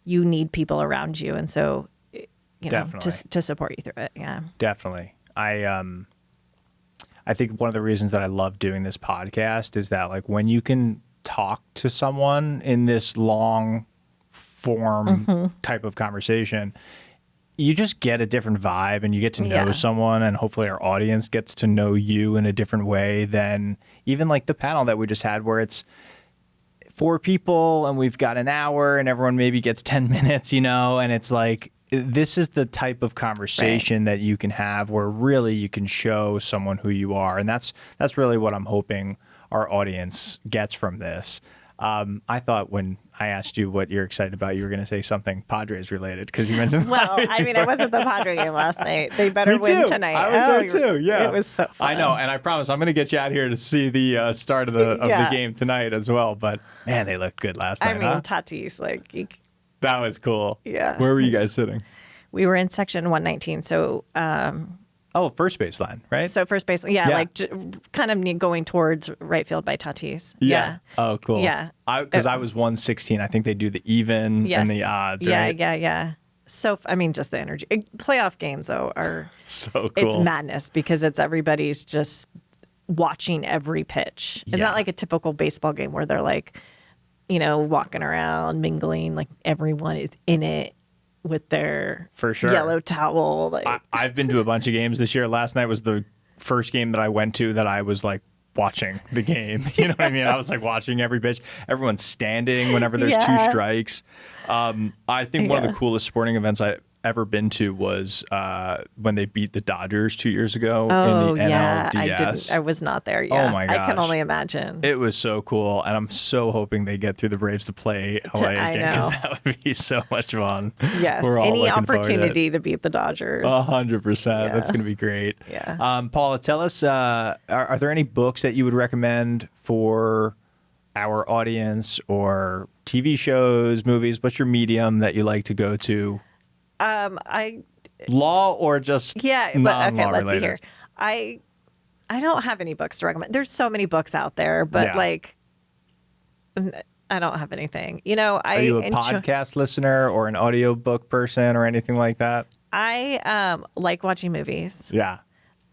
[SPEAKER 2] You need people around you. And so,
[SPEAKER 1] Definitely.
[SPEAKER 2] to support you through it. Yeah.
[SPEAKER 1] Definitely. I think one of the reasons that I love doing this podcast is that like when you can talk to someone in this long form type of conversation, you just get a different vibe and you get to know someone, and hopefully our audience gets to know you in a different way than even like the panel that we just had where it's 4 people and we've got an hour and everyone maybe gets 10 minutes, and it's like, this is the type of conversation that you can have where really you can show someone who you are. And that's really what I'm hoping our audience gets from this. I thought when I asked you what you're excited about, you were going to say something Padres related because you mentioned.
[SPEAKER 2] Well, I mean, I was at the Padre game last night. They better win tonight.
[SPEAKER 1] I was there too. Yeah,
[SPEAKER 2] it was so fun.
[SPEAKER 1] I know, and I promise I'm going to get you out here to see the start of the game tonight as well. But man, they looked good last night.
[SPEAKER 2] I mean, Tatis, like.
[SPEAKER 1] That was cool.
[SPEAKER 2] Yeah.
[SPEAKER 1] Where were you guys sitting?
[SPEAKER 2] We were in section 119. So.
[SPEAKER 1] First baseline, right?
[SPEAKER 2] So first baseline, like kind of going towards right field by Tatis. Yeah.
[SPEAKER 1] Oh, cool.
[SPEAKER 2] Yeah.
[SPEAKER 1] Because I was 116. I think they do the even and the odds, right?
[SPEAKER 2] Yeah. So, I mean, just the energy. Playoff games, though, are
[SPEAKER 1] so cool.
[SPEAKER 2] It's madness because everybody's just watching every pitch. It's not like a typical baseball game where they're like, walking around, mingling, like everyone is in it with their
[SPEAKER 1] for sure
[SPEAKER 2] yellow towel. Like.
[SPEAKER 1] I've been to a bunch of games this year. Last night was the first game that I went to that I was like watching the game. You know what I mean? I was like watching every pitch. Everyone's standing whenever there's 2 strikes. I think one of the coolest sporting events I ever been to was when they beat the Dodgers 2 years ago in the NLDS.
[SPEAKER 2] I was not there yet.
[SPEAKER 1] Oh my gosh.
[SPEAKER 2] I can only imagine.
[SPEAKER 1] It was so cool, and I'm so hoping they get through the Braves to play LA again because that would be so much fun.
[SPEAKER 2] Yes, any opportunity to beat the Dodgers.
[SPEAKER 1] 100%. That's going to be great.
[SPEAKER 2] Yeah.
[SPEAKER 1] Paula, tell us, are there any books that you would recommend for our audience, or TV shows, movies? What's your medium that you like to go to? Law or just non-law
[SPEAKER 2] okay, let's
[SPEAKER 1] related?
[SPEAKER 2] see here. I don't have any books to recommend. There's so many books out there, but like I don't have anything.
[SPEAKER 1] Are you a podcast listener or an audiobook person or anything like that?
[SPEAKER 2] I like watching movies.
[SPEAKER 1] Yeah.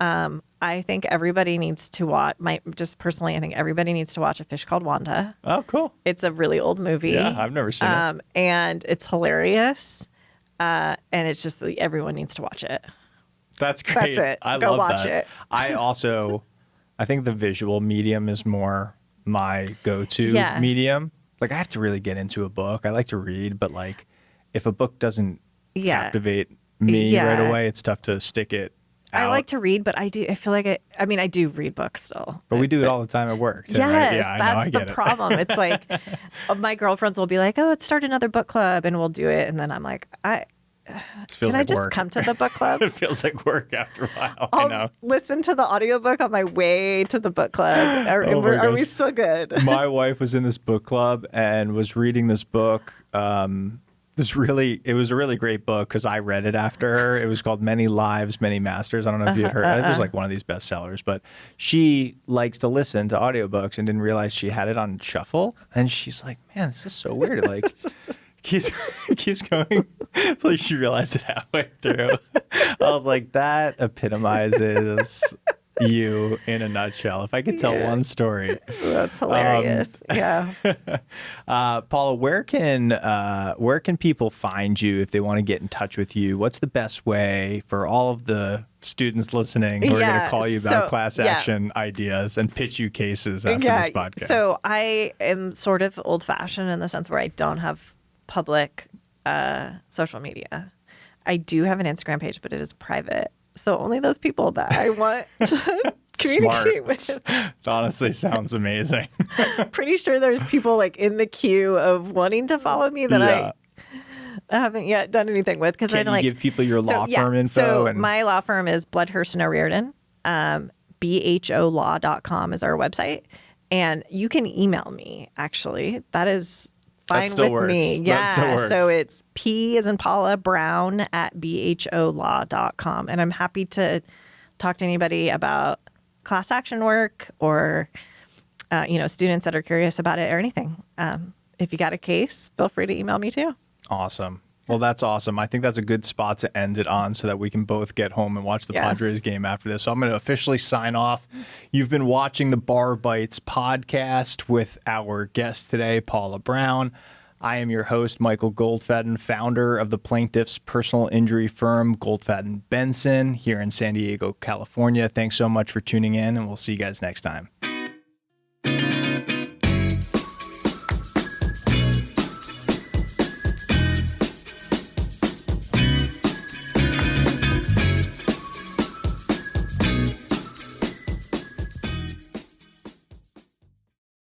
[SPEAKER 2] I think everybody needs to watch. Just personally, I think everybody needs to watch A Fish Called Wanda.
[SPEAKER 1] Oh, cool.
[SPEAKER 2] It's a really old movie.
[SPEAKER 1] Yeah, I've never seen it.
[SPEAKER 2] And it's hilarious. And it's just everyone needs to watch it.
[SPEAKER 1] That's great.
[SPEAKER 2] That's it.
[SPEAKER 1] I
[SPEAKER 2] Go
[SPEAKER 1] love
[SPEAKER 2] watch
[SPEAKER 1] that.
[SPEAKER 2] it.
[SPEAKER 1] I think the visual medium is more my go-to medium. Like I have to really get into a book. I like to read, but like if a book doesn't captivate me right away, it's tough to stick it out.
[SPEAKER 2] I like to read, but I feel like I do read books still.
[SPEAKER 1] But we do it all the time at work.
[SPEAKER 2] Yes,
[SPEAKER 1] right?
[SPEAKER 2] that's the problem. It's like my girlfriends will be like, "Oh, let's start another book club," and we'll do it. And then I'm like, can I just come to the book club?
[SPEAKER 1] It feels like work after a while.
[SPEAKER 2] I'll listen to the audiobook on my way to the book club. Are we still good?
[SPEAKER 1] My wife was in this book club and was reading this book. It was a really great book because I read it after her. It was called Many Lives, Many Masters. I don't know if you had heard. It was like one of these bestsellers, but she likes to listen to audiobooks and didn't realize she had it on shuffle. And she's like, man, this is so weird. It like keeps going. It's like she realized it halfway through. I was like, that epitomizes you in a nutshell. If I could tell one story.
[SPEAKER 2] That's hilarious.
[SPEAKER 1] Paula, where can people find you if they want to get in touch with you? What's the best way for all of the students listening who are going to call you about class action ideas and pitch you cases after this podcast?
[SPEAKER 2] So I am sort of old-fashioned in the sense where I don't have public social media. I do have an Instagram page, but it is private. So only those people that I want to communicate with.
[SPEAKER 1] It honestly sounds amazing.
[SPEAKER 2] Pretty sure there's people like in the queue of wanting to follow me that I haven't yet done anything with. Because I
[SPEAKER 1] Can you give people your law firm info?
[SPEAKER 2] So my law firm is Bloodhurst and O'Riordan. BHOlaw.com is our website. And you can email me, actually. That is fine with me. Yeah. So it's P as in Paula Brown at bholaw.com. And I'm happy to talk to anybody about class action work or, students that are curious about it or anything. if you got a case, feel free to email me too.
[SPEAKER 1] Awesome. Well, that's awesome. I think that's a good spot to end it on so that we can both get home and watch the Padres game after this. So I'm going to officially sign off. You've been watching the Bar Bites podcast with our guest today, Paula Brown. I am your host, Michael Goldfaden, founder of the plaintiff's personal injury firm, Goldfaden Benson, here in San Diego, California. Thanks so much for tuning in, and we'll see you guys next time.